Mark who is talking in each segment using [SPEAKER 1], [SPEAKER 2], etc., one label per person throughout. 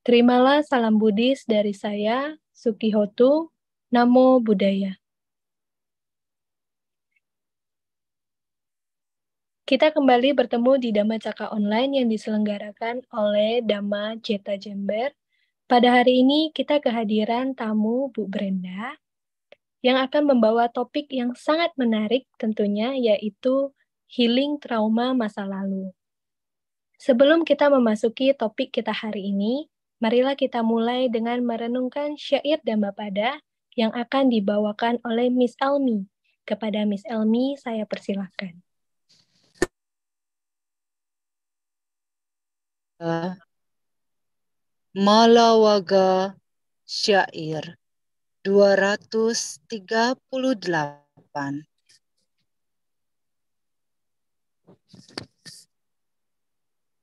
[SPEAKER 1] Terimalah salam Buddhis dari saya, Sukihotu. Namo Buddhaya. Kita kembali bertemu di Dhamma Cakra Online yang diselenggarakan oleh Dhamma Ceta Jember. Pada hari ini kita kehadiran tamu Bu Brenda yang akan membawa topik yang sangat menarik tentunya, yaitu healing trauma masa lalu. Sebelum kita memasuki topik kita hari ini, marilah kita mulai dengan merenungkan syair Dhammapada yang akan dibawakan oleh Miss Elmi. Kepada Miss Elmi, saya persilahkan.
[SPEAKER 2] Malawaga Syair 238.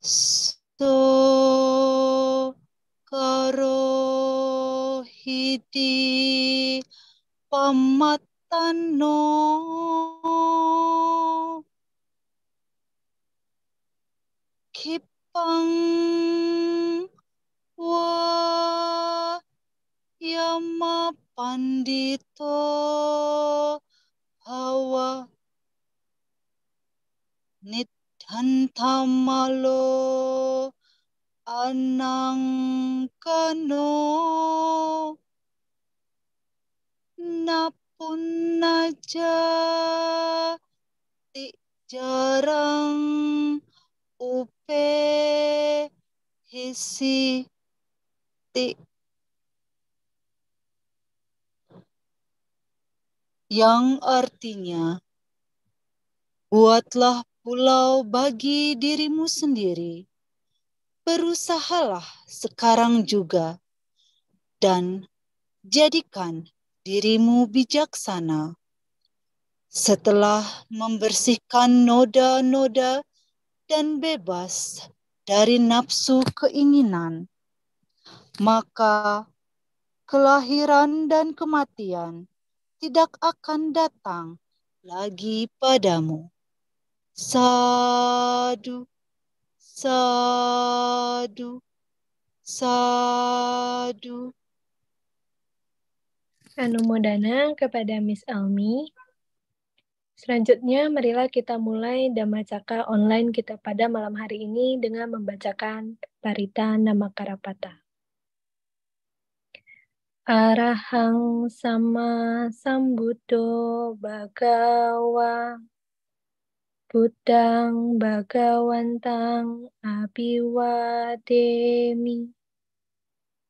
[SPEAKER 2] So karo hidi pamatano kipang wa yama pandito hawa nidhantamalo anangkano napunaja ti jarang upe hisi ti, yang artinya buatlah pulau bagi dirimu sendiri, berusahalah sekarang juga, dan jadikan dirimu bijaksana. Setelah membersihkan noda-noda dan bebas dari nafsu keinginan, maka kelahiran dan kematian tidak akan datang lagi padamu. Sadu, sadu, sadu.
[SPEAKER 1] Anumodana kepada Miss Elmi. Selanjutnya, marilah kita mulai Dhamma Cakra Online kita pada malam hari ini dengan membacakan Parita Namakarapata. Arahang sama sambuddho bhagawa Buddhang bhagawantang abhiwademi.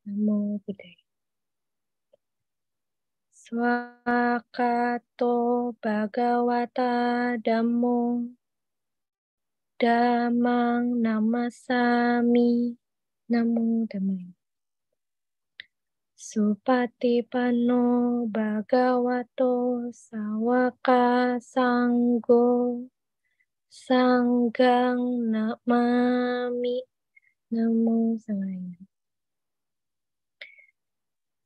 [SPEAKER 1] Namo Buddhaya. Swakato bhagavata dhammo dhammang namasami. Namo Dhammaya. Supatipanno bhagavato sawaka sanggo Sanggang namami. Namo Sangaya.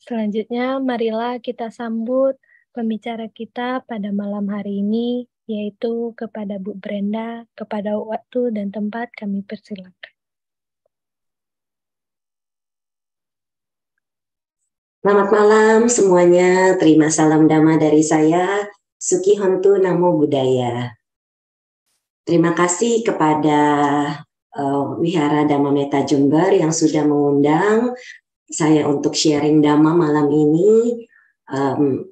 [SPEAKER 1] Selanjutnya, marilah kita sambut pembicara kita pada malam hari ini, yaitu kepada Bu Brenda. Kepada waktu dan tempat kami persilakan.
[SPEAKER 3] Selamat malam semuanya. Terima salam Dhamma dari saya, Sukihotu Namo Buddhaya. Terima kasih kepada Wihara Dhamma Metta Jember yang sudah mengundang saya untuk sharing Dhamma malam ini.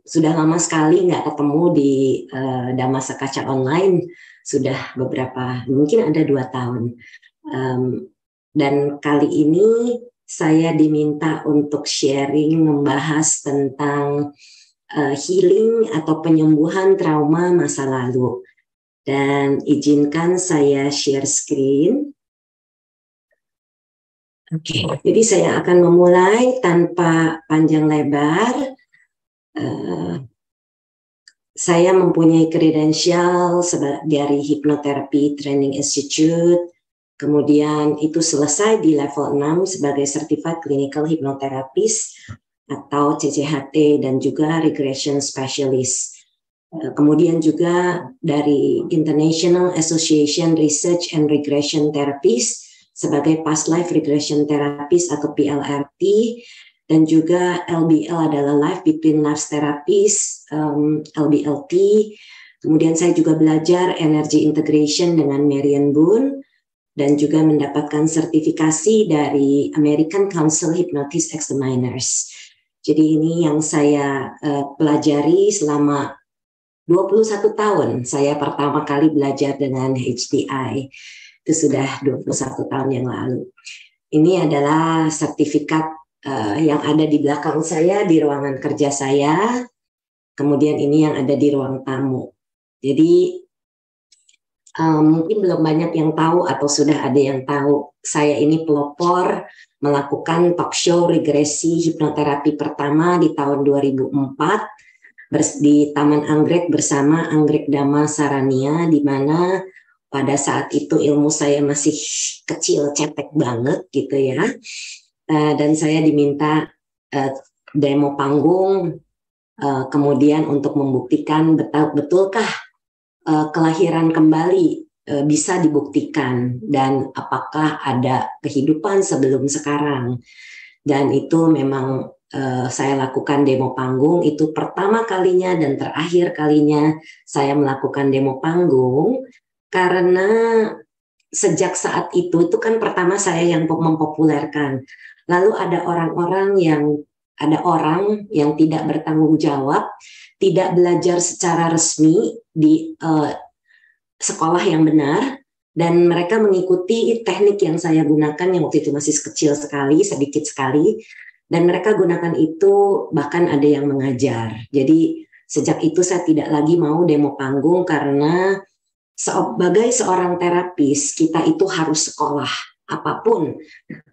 [SPEAKER 3] Sudah lama sekali nggak ketemu di Dhamma Sakaca Online, sudah beberapa, mungkin ada 2 tahun. Dan kali ini saya diminta untuk sharing membahas tentang healing atau penyembuhan trauma masa lalu. Dan izinkan saya share screen. Oke, jadi saya akan memulai tanpa panjang lebar. Saya mempunyai kredensial dari Hypnotherapy Training Institute. Kemudian itu selesai di level 6 sebagai Certified Clinical Hypnotherapist atau CCHT dan juga Regression Specialist. Kemudian juga dari International Association Research and Regression Therapists, sebagai past life regression therapist atau PLRT, dan juga LBL adalah life between lives therapist, LBLT. Kemudian saya juga belajar energy integration dengan Marian Boone, dan juga mendapatkan sertifikasi dari American Council Hypnotist Examiners. Jadi ini yang saya pelajari selama 21 tahun. Saya pertama kali belajar dengan HDI. Itu sudah 21 tahun yang lalu. Ini adalah sertifikat yang ada di belakang saya di ruangan kerja saya. Kemudian ini yang ada di ruang tamu. Jadi mungkin belum banyak yang tahu atau sudah ada yang tahu. Saya ini pelopor melakukan talk show regresi hipnoterapi pertama di tahun 2004 di Taman Anggrek bersama Anggrek Dhamma Sarania, di mana pada saat itu ilmu saya masih kecil, cetek banget gitu ya. Dan saya diminta demo panggung, kemudian untuk membuktikan betulkah kelahiran kembali bisa dibuktikan dan apakah ada kehidupan sebelum sekarang. Dan itu memang saya lakukan demo panggung, itu pertama kalinya dan terakhir kalinya saya melakukan demo panggung, karena sejak saat itu kan pertama saya yang mempopulerkan. Lalu ada orang yang tidak bertanggung jawab, tidak belajar secara resmi di sekolah yang benar, dan mereka mengikuti teknik yang saya gunakan yang waktu itu masih kecil sekali, sedikit sekali, dan mereka gunakan itu, bahkan ada yang mengajar. Jadi sejak itu saya tidak lagi mau demo panggung, karena sebagai seorang terapis kita itu harus sekolah apapun.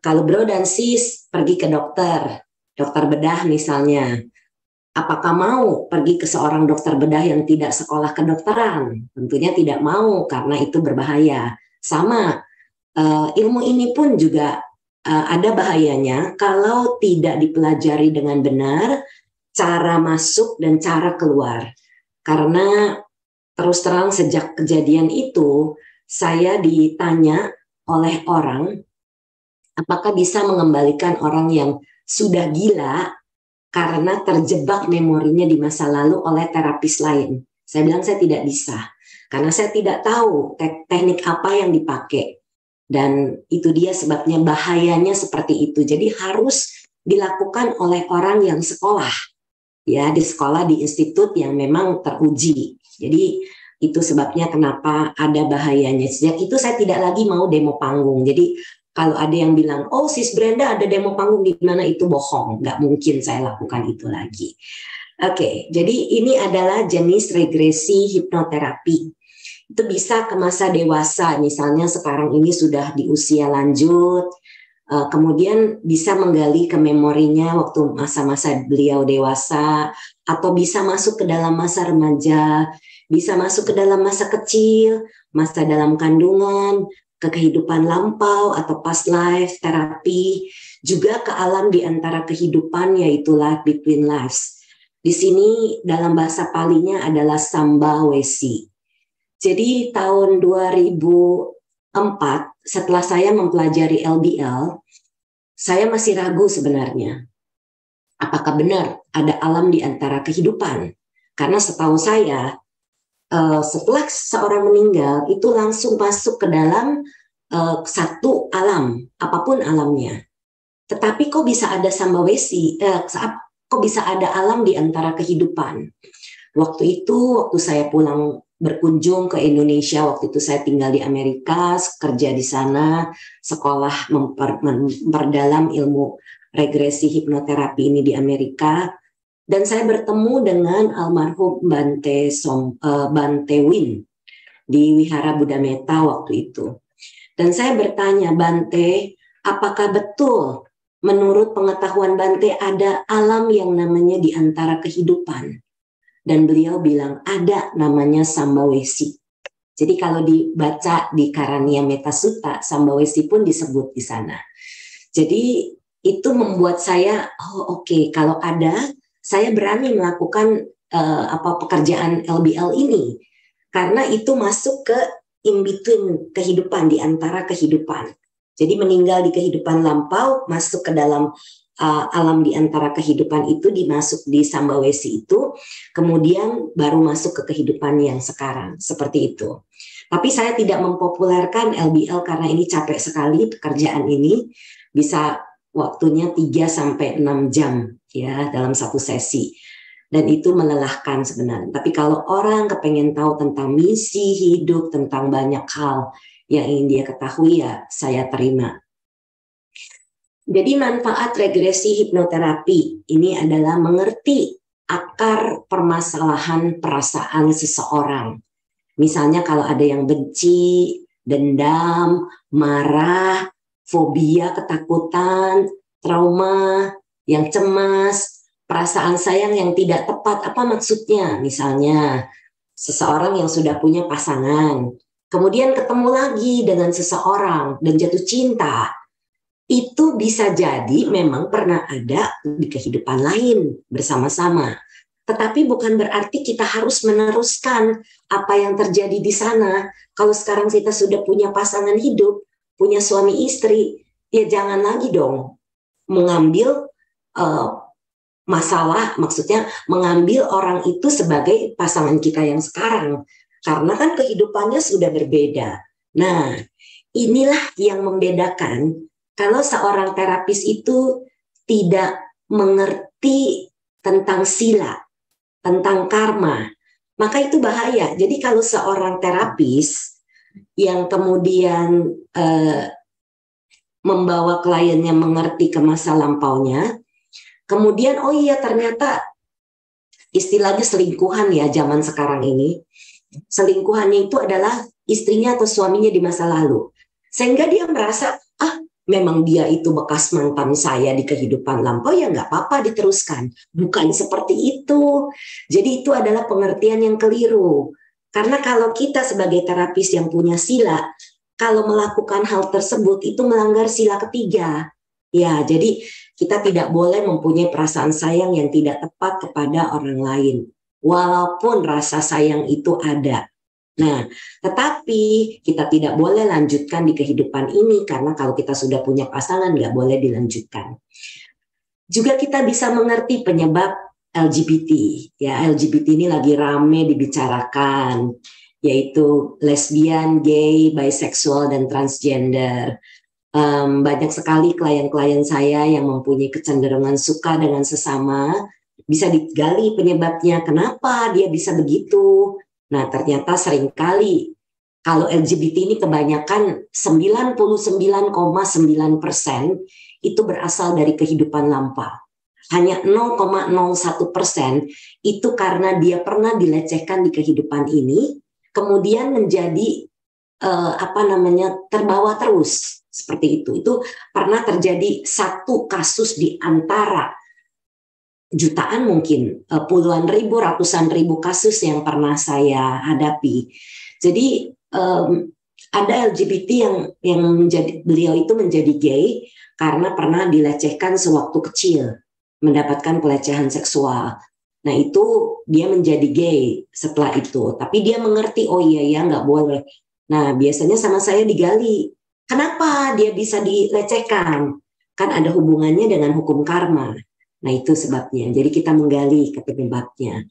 [SPEAKER 3] Kalau bro dan sis pergi ke dokter bedah misalnya, apakah mau pergi ke seorang dokter bedah yang tidak sekolah kedokteran? Tentunya tidak mau, karena itu berbahaya. Sama, ilmu ini pun juga ada bahayanya kalau tidak dipelajari dengan benar cara masuk dan cara keluar. Karena terus terang sejak kejadian itu saya ditanya oleh orang apakah bisa mengembalikan orang yang sudah gila karena terjebak memorinya di masa lalu oleh terapis lain. Saya bilang saya tidak bisa, karena saya tidak tahu teknik apa yang dipakai. Dan itu dia sebabnya bahayanya seperti itu. Jadi harus dilakukan oleh orang yang sekolah, ya, di sekolah, di institut yang memang teruji. Jadi itu sebabnya kenapa ada bahayanya. Sejak itu saya tidak lagi mau demo panggung. Jadi kalau ada yang bilang, oh Sis Brenda ada demo panggung di mana, itu bohong. Nggak mungkin saya lakukan itu lagi. Oke, jadi ini adalah jenis regresi hipnoterapi. Itu bisa ke masa dewasa, misalnya sekarang ini sudah di usia lanjut, kemudian bisa menggali ke memorinya waktu masa-masa beliau dewasa, atau bisa masuk ke dalam masa remaja, bisa masuk ke dalam masa kecil, masa dalam kandungan, ke kehidupan lampau atau past life terapi, juga ke alam di antara kehidupan, yaitu life between lives. Di sini dalam bahasa Palinya adalah Sambawesi. Jadi tahun 2004 setelah saya mempelajari LBL, saya masih ragu sebenarnya. Apakah benar ada alam di antara kehidupan? Karena setahu saya, setelah seorang meninggal, itu langsung masuk ke dalam satu alam, apapun alamnya. Tetapi kok bisa ada Sambawesi, kok bisa ada alam di antara kehidupan? Waktu itu, waktu saya pulang berkunjung ke Indonesia, waktu itu saya tinggal di Amerika, kerja di sana, sekolah memperdalam ilmu regresi hipnoterapi ini di Amerika, dan saya bertemu dengan almarhum Bante Win di Wihara Buddha Metta waktu itu. Dan saya bertanya, Bante, apakah betul menurut pengetahuan Bante ada alam yang namanya di antara kehidupan? Dan beliau bilang ada, namanya Sambawesi. Jadi kalau dibaca di Karania Metta Sutta, Sambawesi pun disebut di sana. Jadi itu membuat saya, oke, kalau ada, saya berani melakukan pekerjaan LBL ini, karena itu masuk ke in between kehidupan, di antara kehidupan. Jadi meninggal di kehidupan lampau, masuk ke dalam alam di antara kehidupan itu, dimasuk di Sambawesi itu, kemudian baru masuk ke kehidupan yang sekarang, seperti itu. Tapi saya tidak mempopulerkan LBL karena ini capek sekali pekerjaan ini, bisa waktunya 3-6 jam ya dalam satu sesi. Dan itu melelahkan sebenarnya. Tapi kalau orang kepengen tahu tentang misi hidup, tentang banyak hal yang ingin dia ketahui, ya saya terima. Jadi manfaat regresi hipnoterapi ini adalah mengerti akar permasalahan perasaan seseorang. Misalnya kalau ada yang benci, dendam, marah, fobia, ketakutan, trauma, yang cemas, perasaan sayang yang tidak tepat, apa maksudnya? Misalnya seseorang yang sudah punya pasangan, kemudian ketemu lagi dengan seseorang dan jatuh cinta, itu bisa jadi memang pernah ada di kehidupan lain bersama-sama. Tetapi bukan berarti kita harus meneruskan apa yang terjadi di sana. Kalau sekarang kita sudah punya pasangan hidup, punya suami istri, ya jangan lagi dong mengambil masalah, maksudnya mengambil orang itu sebagai pasangan kita yang sekarang. Karena kan kehidupannya sudah berbeda. Nah, inilah yang membedakan kalau seorang terapis itu tidak mengerti tentang sila, tentang karma, maka itu bahaya. Jadi kalau seorang terapis yang kemudian membawa kliennya mengerti ke masa lampaunya, kemudian oh iya ternyata istilahnya selingkuhan ya zaman sekarang ini, selingkuhannya itu adalah istrinya atau suaminya di masa lalu, sehingga dia merasa memang dia itu bekas mantan saya di kehidupan lampau, ya nggak apa-apa diteruskan. Bukan seperti itu. Jadi itu adalah pengertian yang keliru. Karena kalau kita sebagai terapis yang punya sila, kalau melakukan hal tersebut itu melanggar sila ketiga. Ya, jadi kita tidak boleh mempunyai perasaan sayang yang tidak tepat kepada orang lain. Walaupun rasa sayang itu ada. Nah, tetapi kita tidak boleh lanjutkan di kehidupan ini karena kalau kita sudah punya pasangan nggak boleh dilanjutkan. Juga kita bisa mengerti penyebab LGBT. Ya, LGBT ini lagi rame dibicarakan, yaitu lesbian, gay, bisexual, dan transgender. Banyak sekali klien-klien saya yang mempunyai kecenderungan suka dengan sesama. Bisa digali penyebabnya, kenapa dia bisa begitu. Nah, ternyata seringkali kalau LGBT ini kebanyakan 99,9% itu berasal dari kehidupan lampau. Hanya 0,01% itu karena dia pernah dilecehkan di kehidupan ini, kemudian menjadi terbawa terus seperti itu. Itu pernah terjadi satu kasus di antara jutaan mungkin, puluhan ribu, ratusan ribu kasus yang pernah saya hadapi. Jadi ada LGBT yang menjadi, beliau itu menjadi gay karena pernah dilecehkan sewaktu kecil, mendapatkan pelecehan seksual. Nah itu dia menjadi gay setelah itu, tapi dia mengerti, oh iya ya nggak boleh. Nah biasanya sama saya digali, kenapa dia bisa dilecehkan? Kan ada hubungannya dengan hukum karma. Nah itu sebabnya, jadi kita menggali ke penyebabnya.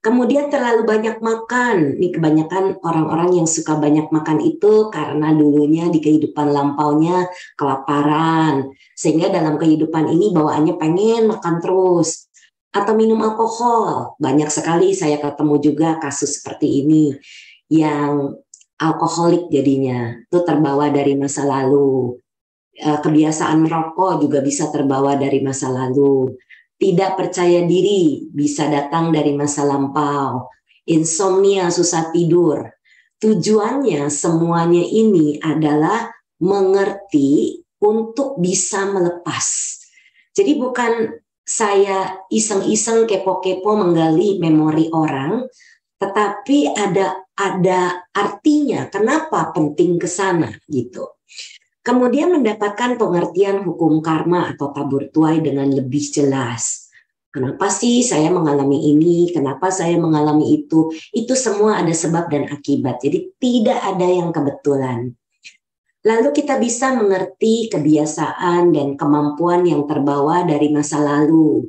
[SPEAKER 3] Kemudian terlalu banyak makan, ini kebanyakan orang-orang yang suka banyak makan itu karena dulunya di kehidupan lampaunya kelaparan, sehingga dalam kehidupan ini bawaannya pengen makan terus. Atau minum alkohol, banyak sekali saya ketemu juga kasus seperti ini, yang alkoholik jadinya, itu terbawa dari masa lalu. Kebiasaan merokok juga bisa terbawa dari masa lalu. Tidak percaya diri bisa datang dari masa lampau. Insomnia, susah tidur. Tujuannya semuanya ini adalah mengerti untuk bisa melepas. Jadi bukan saya iseng-iseng kepo-kepo menggali memori orang, tetapi ada artinya kenapa penting ke sana gitu. Kemudian mendapatkan pengertian hukum karma atau tabur tuai dengan lebih jelas. Kenapa sih saya mengalami ini? Kenapa saya mengalami itu? Itu semua ada sebab dan akibat. Jadi tidak ada yang kebetulan. Lalu kita bisa mengerti kebiasaan dan kemampuan yang terbawa dari masa lalu.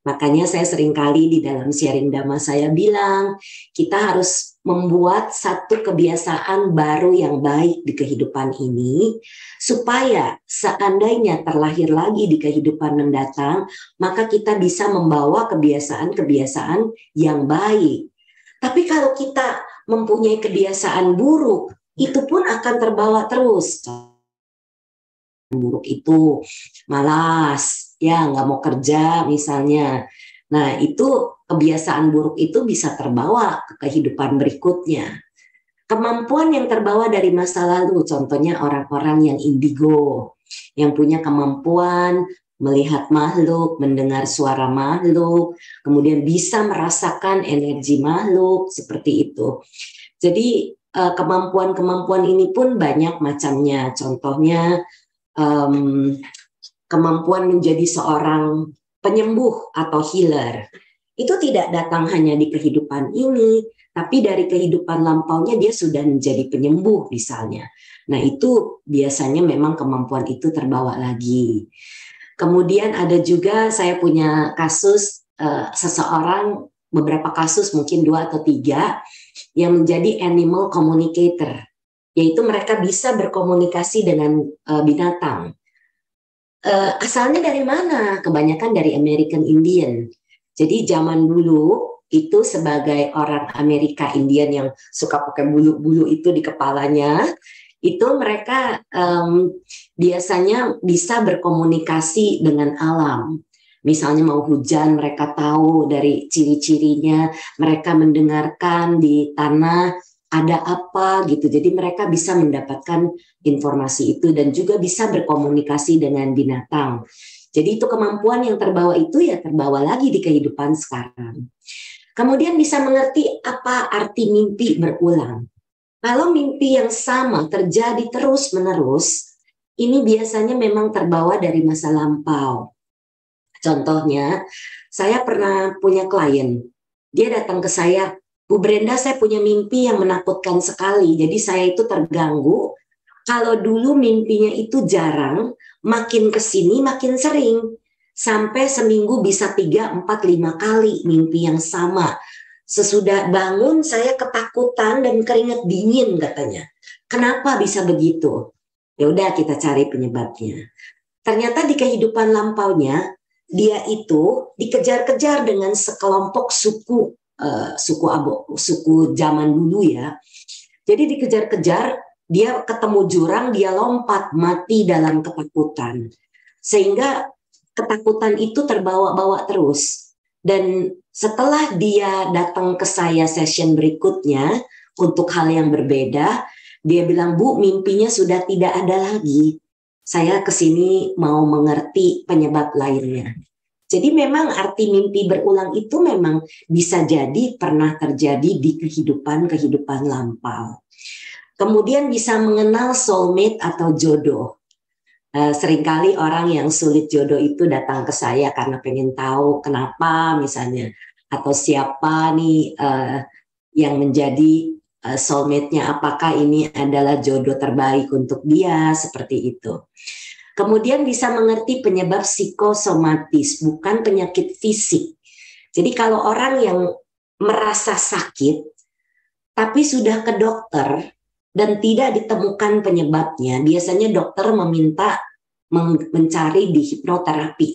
[SPEAKER 3] Makanya saya seringkali di dalam sharing Dhamma saya bilang, kita harus membuat satu kebiasaan baru yang baik di kehidupan ini, supaya seandainya terlahir lagi di kehidupan mendatang, maka kita bisa membawa kebiasaan-kebiasaan yang baik. Tapi kalau kita mempunyai kebiasaan buruk, itu pun akan terbawa terus. Buruk itu malas, ya nggak mau kerja misalnya. Nah itu kebiasaan buruk itu bisa terbawa ke kehidupan berikutnya. Kemampuan yang terbawa dari masa lalu, contohnya orang-orang yang indigo, yang punya kemampuan melihat makhluk, mendengar suara makhluk, kemudian bisa merasakan energi makhluk, seperti itu. Jadi kemampuan-kemampuan ini pun banyak macamnya. Contohnya kemampuan menjadi seorang penyembuh atau healer. Itu tidak datang hanya di kehidupan ini, tapi dari kehidupan lampaunya dia sudah menjadi penyembuh misalnya. Nah itu biasanya memang kemampuan itu terbawa lagi. Kemudian ada juga saya punya kasus seseorang, beberapa kasus mungkin 2 atau 3 yang menjadi animal communicator, yaitu mereka bisa berkomunikasi dengan binatang. Asalnya dari mana? Kebanyakan dari American Indian. Jadi zaman dulu itu sebagai orang Amerika Indian yang suka pakai bulu-bulu itu di kepalanya, itu mereka biasanya bisa berkomunikasi dengan alam. Misalnya mau hujan, mereka tahu dari ciri-cirinya, mereka mendengarkan di tanah ada apa gitu. Jadi mereka bisa mendapatkan informasi itu dan juga bisa berkomunikasi dengan binatang. Jadi itu kemampuan yang terbawa itu ya terbawa lagi di kehidupan sekarang. Kemudian bisa mengerti apa arti mimpi berulang. Kalau mimpi yang sama terjadi terus-menerus, ini biasanya memang terbawa dari masa lampau. Contohnya, saya pernah punya klien, dia datang ke saya, Bu Brenda, saya punya mimpi yang menakutkan sekali, jadi saya itu terganggu. Kalau dulu mimpinya itu jarang, makin kesini makin sering, sampai seminggu bisa 3, 4, 5 kali mimpi yang sama. Sesudah bangun saya ketakutan dan keringat dingin katanya. Kenapa bisa begitu? Ya udah kita cari penyebabnya. Ternyata di kehidupan lampaunya dia itu dikejar-kejar dengan sekelompok suku zaman dulu ya. Jadi dikejar-kejar, dia ketemu jurang, dia lompat, mati dalam ketakutan. Sehingga ketakutan itu terbawa-bawa terus. Dan setelah dia datang ke saya session berikutnya untuk hal yang berbeda, dia bilang, Bu, mimpinya sudah tidak ada lagi. Saya kesini mau mengerti penyebab lainnya. Jadi memang arti mimpi berulang itu memang bisa jadi pernah terjadi di kehidupan lampau. Kemudian bisa mengenal soulmate atau jodoh. Seringkali orang yang sulit jodoh itu datang ke saya karena pengen tahu kenapa misalnya, atau siapa nih yang menjadi soulmate-nya, apakah ini adalah jodoh terbaik untuk dia, seperti itu. Kemudian bisa mengerti penyebab psikosomatis, bukan penyakit fisik. Jadi kalau orang yang merasa sakit, tapi sudah ke dokter dan tidak ditemukan penyebabnya, biasanya dokter meminta mencari di hipnoterapi.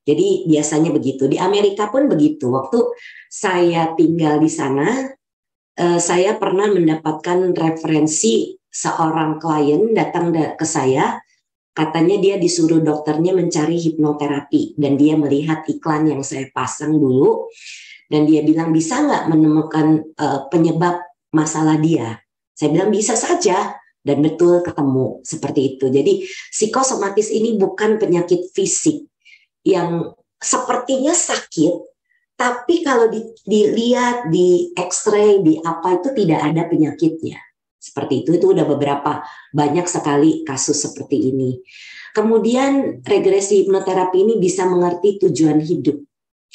[SPEAKER 3] Jadi biasanya begitu. Di Amerika pun begitu. Waktu saya tinggal di sana, saya pernah mendapatkan referensi seorang klien datang ke saya, katanya dia disuruh dokternya mencari hipnoterapi dan dia melihat iklan yang saya pasang dulu dan dia bilang bisa nggak menemukan penyebab masalah dia. Saya bilang bisa saja dan betul ketemu seperti itu. Jadi psikosomatis ini bukan penyakit fisik yang sepertinya sakit, tapi kalau dilihat di X-ray, di apa itu tidak ada penyakitnya. Seperti itu udah banyak sekali kasus seperti ini. Kemudian regresi hipnoterapi ini bisa mengerti tujuan hidup.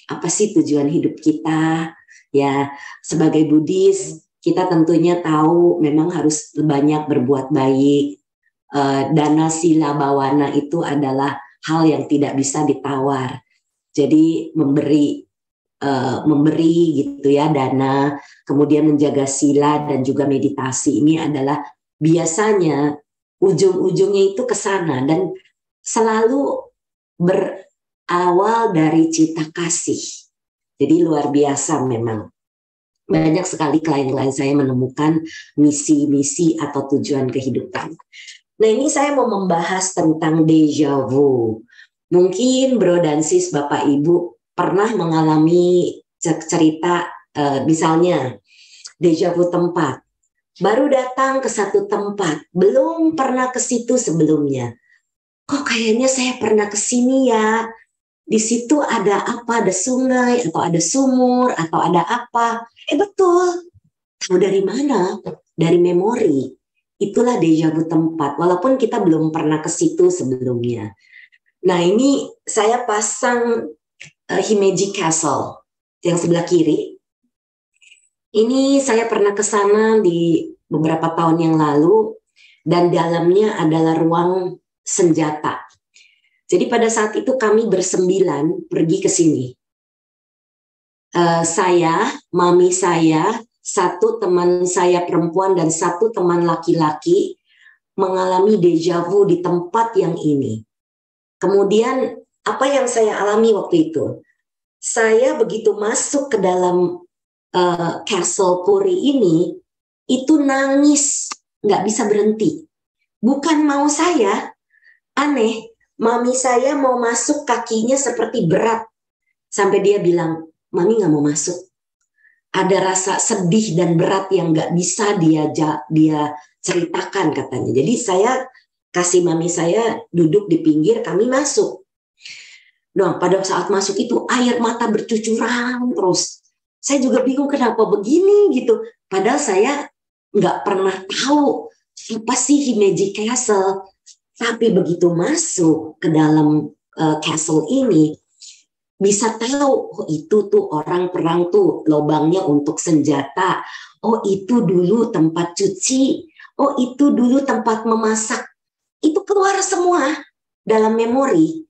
[SPEAKER 3] Apa sih tujuan hidup kita? Ya, sebagai Buddhis, kita tentunya tahu memang harus banyak berbuat baik, dana sila bawana itu adalah hal yang tidak bisa ditawar. Jadi memberi gitu ya dana, kemudian menjaga sila dan juga meditasi ini adalah biasanya ujung-ujungnya itu ke sana dan selalu berawal dari cita kasih. Jadi luar biasa memang. Banyak sekali klien-klien saya menemukan misi-misi atau tujuan kehidupan. Nah, ini saya mau membahas tentang déjà vu. Mungkin Bro dan Sis, Bapak Ibu pernah mengalami cerita misalnya déjà vu tempat. Baru datang ke satu tempat, belum pernah ke situ sebelumnya. Kok kayaknya saya pernah ke sini ya? Di situ ada apa? Ada sungai atau ada sumur atau ada apa? Betul. Tahu dari mana? Dari memori. Itulah déjà vu tempat, walaupun kita belum pernah ke situ sebelumnya. Nah, ini saya pasang Himeji Castle yang sebelah kiri. Ini saya pernah ke sana di beberapa tahun yang lalu dan dalamnya adalah ruang senjata. Jadi pada saat itu kami bersembilan pergi ke sini. Saya, mami saya, satu teman saya perempuan dan satu teman laki-laki mengalami déjà vu di tempat yang ini. Kemudian apa yang saya alami waktu itu? Saya begitu masuk ke dalam Castle Puri ini, itu nangis, nggak bisa berhenti. Bukan mau saya, aneh, mami saya mau masuk kakinya seperti berat. Sampai dia bilang, mami nggak mau masuk. Ada rasa sedih dan berat yang nggak bisa dia ceritakan katanya. Jadi saya kasih mami saya duduk di pinggir, kami masuk. Nah, pada saat masuk itu air mata bercucuran terus. Saya juga bingung kenapa begini gitu. Padahal saya nggak pernah tahu apa sih Himeji Castle. Tapi begitu masuk ke dalam castle ini, bisa tahu, oh itu tuh orang perang tuh lubangnya untuk senjata. Oh itu dulu tempat cuci. Oh itu dulu tempat memasak. Itu keluar semua dalam memori.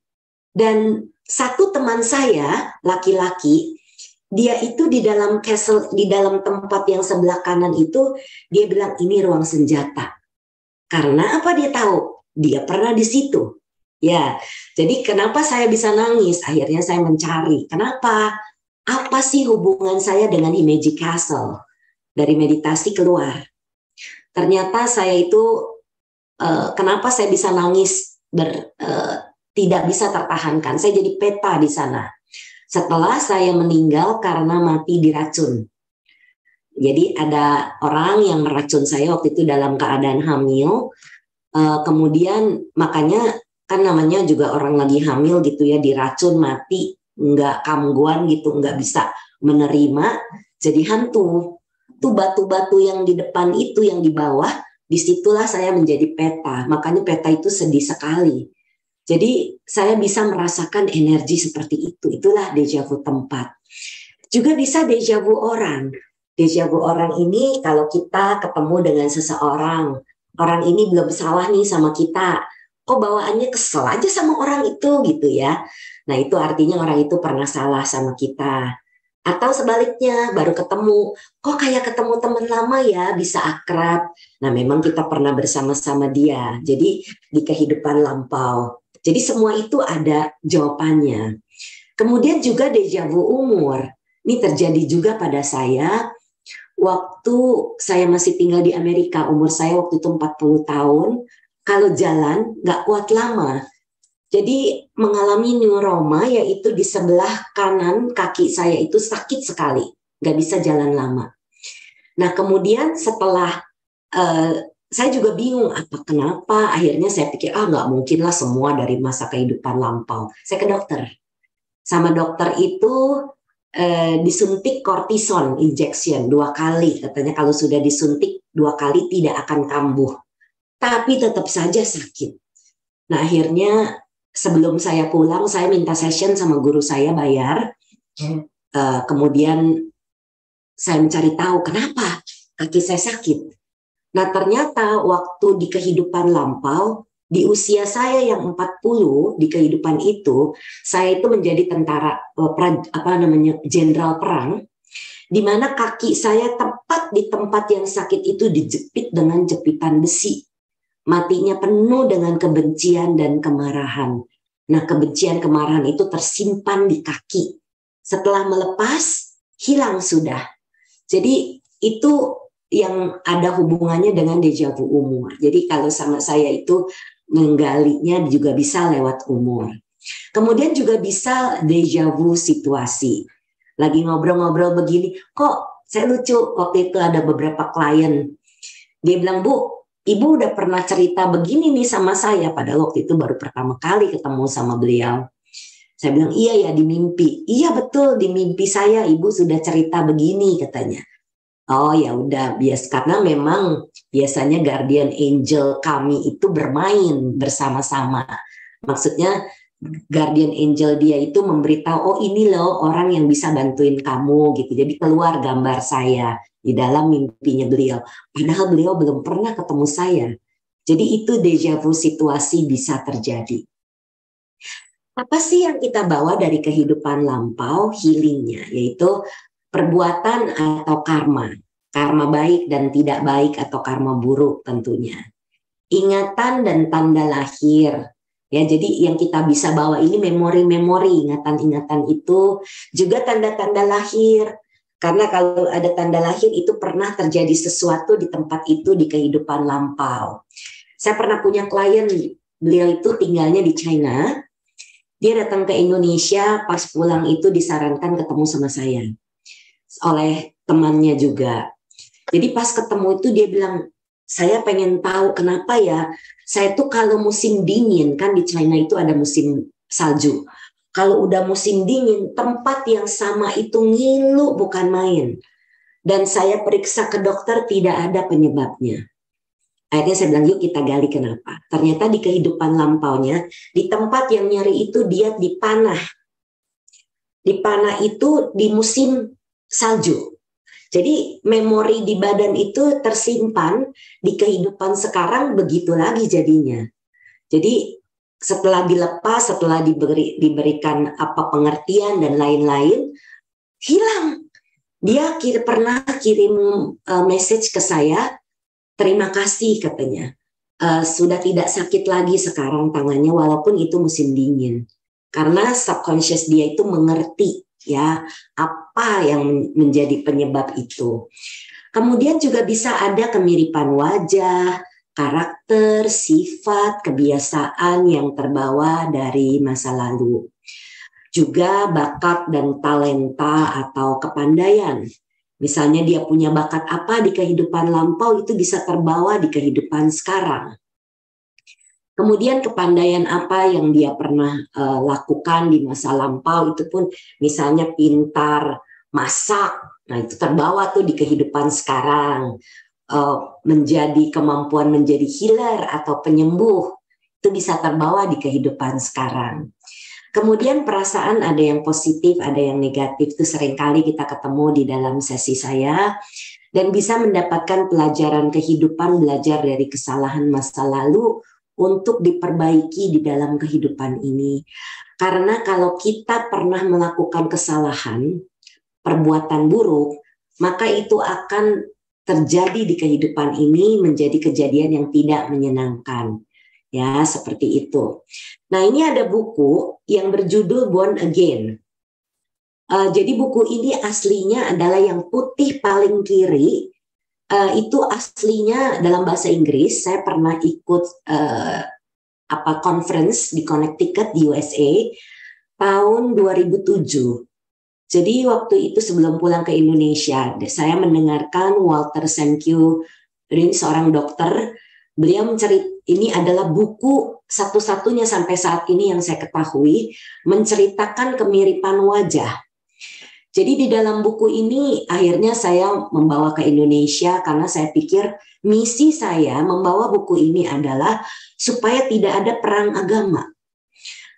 [SPEAKER 3] Dan satu teman saya, laki-laki, dia itu di dalam castle, di dalam tempat yang sebelah kanan itu, dia bilang ini ruang senjata. Karena apa dia tahu? Dia pernah di situ. Ya, jadi kenapa saya bisa nangis? Akhirnya saya mencari. Kenapa? Apa sih hubungan saya dengan Himeji Castle? Dari meditasi keluar. Ternyata saya itu, kenapa saya bisa nangis tidak bisa tertahankan? Saya jadi peta di sana. Setelah saya meninggal karena mati diracun. Jadi ada orang yang meracun saya waktu itu dalam keadaan hamil. Kemudian makanya kan namanya juga orang lagi hamil gitu ya, diracun mati, nggak kamguan gitu, nggak bisa menerima, jadi hantu. Tuh batu-batu yang di depan itu, yang di bawah, disitulah saya menjadi peta. Makanya peta itu sedih sekali. Jadi saya bisa merasakan energi seperti itu. Itulah déjà vu tempat. Juga bisa déjà vu orang. Déjà vu orang ini kalau kita ketemu dengan seseorang, orang ini belum salah nih sama kita, kok bawaannya kesel aja sama orang itu gitu ya. Nah itu artinya orang itu pernah salah sama kita. Atau sebaliknya baru ketemu, kok kayak ketemu teman lama ya, bisa akrab. Nah memang kita pernah bersama-sama dia. Jadi di kehidupan lampau. Jadi semua itu ada jawabannya. Kemudian juga déjà vu umur. Ini terjadi juga pada saya waktu saya masih tinggal di Amerika. Umur saya waktu itu 40 tahun. Kalau jalan nggak kuat lama. Jadi mengalami neuroma, yaitu di sebelah kanan kaki saya itu sakit sekali. Nggak bisa jalan lama. Nah kemudian setelah saya juga bingung apa kenapa, akhirnya saya pikir nggak mungkin lah semua dari masa kehidupan lampau. Saya ke dokter, sama dokter itu disuntik kortison injection 2 kali, katanya kalau sudah disuntik 2 kali tidak akan kambuh, tapi tetap saja sakit. Nah akhirnya sebelum saya pulang saya minta session sama guru saya, bayar. Kemudian saya mencari tahu kenapa kaki saya sakit. Nah ternyata waktu di kehidupan lampau, di usia saya yang 40 di kehidupan itu, saya itu menjadi tentara jenderal perang, di mana kaki saya tepat di tempat yang sakit itu dijepit dengan jepitan besi. Matinya penuh dengan kebencian dan kemarahan. Nah, kebencian kemarahan itu tersimpan di kaki. Setelah melepas, hilang sudah. Jadi itu yang ada hubungannya dengan deja vu umur. Jadi kalau sama saya itu menggalinya juga bisa lewat umur. Kemudian juga bisa deja vu situasi. Lagi ngobrol-ngobrol begini, kok saya lucu waktu itu ada beberapa klien. Dia bilang, Bu, Ibu udah pernah cerita begini nih sama saya. Padahal waktu itu baru pertama kali ketemu sama beliau. Saya bilang, iya ya di mimpi. Iya betul, di mimpi saya Ibu sudah cerita begini katanya. Oh ya udah, karena memang biasanya guardian angel kami itu bermain bersama-sama. Maksudnya guardian angel dia itu memberitahu, oh ini loh orang yang bisa bantuin kamu gitu. Jadi keluar gambar saya di dalam mimpinya beliau. Padahal beliau belum pernah ketemu saya. Jadi itu deja vu situasi bisa terjadi. Apa sih yang kita bawa dari kehidupan lampau, healingnya, yaitu perbuatan atau karma baik dan tidak baik atau karma buruk tentunya. Ingatan dan tanda lahir. Ya, jadi yang kita bisa bawa ini memori-memori, ingatan-ingatan itu, juga tanda-tanda lahir. Karena kalau ada tanda lahir itu pernah terjadi sesuatu di tempat itu di kehidupan lampau. Saya pernah punya klien, beliau itu tinggalnya di China. Dia datang ke Indonesia, pas pulang itu disarankan ketemu sama saya oleh temannya juga. Jadi pas ketemu itu dia bilang, saya pengen tahu kenapa ya, saya tuh kalau musim dingin, kan di China itu ada musim salju. Kalau udah musim dingin, tempat yang sama itu ngilu bukan main. Dan saya periksa ke dokter tidak ada penyebabnya. Akhirnya saya bilang, yuk kita gali kenapa. Ternyata di kehidupan lampaunya, di tempat yang nyeri itu dia dipanah. Dipanah itu di musim salju. Jadi memori di badan itu tersimpan di kehidupan sekarang begitu lagi jadinya. Jadi setelah dilepas, setelah diberikan apa pengertian dan lain-lain, hilang. Dia pernah kirim message ke saya, terima kasih katanya. Sudah tidak sakit lagi sekarang tangannya walaupun itu musim dingin. Karena subconscious dia itu mengerti ya apa yang menjadi penyebab itu. Kemudian juga bisa ada kemiripan wajah, karakter, sifat, kebiasaan yang terbawa dari masa lalu. Juga bakat dan talenta atau kepandaian. Misalnya dia punya bakat apa di kehidupan lampau itu bisa terbawa di kehidupan sekarang. Kemudian kepandaian apa yang dia pernah lakukan di masa lampau itu pun misalnya pintar masak, nah itu terbawa tuh di kehidupan sekarang. Menjadi kemampuan menjadi healer atau penyembuh itu bisa terbawa di kehidupan sekarang. Kemudian perasaan ada yang positif, ada yang negatif, itu seringkali kita ketemu di dalam sesi saya dan bisa mendapatkan pelajaran kehidupan, belajar dari kesalahan masa lalu untuk diperbaiki di dalam kehidupan ini. Karena kalau kita pernah melakukan kesalahan, perbuatan buruk, maka itu akan terjadi di kehidupan ini menjadi kejadian yang tidak menyenangkan. Ya, seperti itu. Nah, ini ada buku yang berjudul Born Again. Jadi buku ini aslinya adalah yang putih paling kiri. Itu aslinya dalam bahasa Inggris. Saya pernah ikut conference di Connecticut di USA tahun 2007. Jadi waktu itu sebelum pulang ke Indonesia, saya mendengarkan Walter Sankyu, ini seorang dokter. Beliau ini adalah buku satu-satunya sampai saat ini yang saya ketahui menceritakan kemiripan wajah. Jadi di dalam buku ini akhirnya saya membawa ke Indonesia karena saya pikir misi saya membawa buku ini adalah supaya tidak ada perang agama.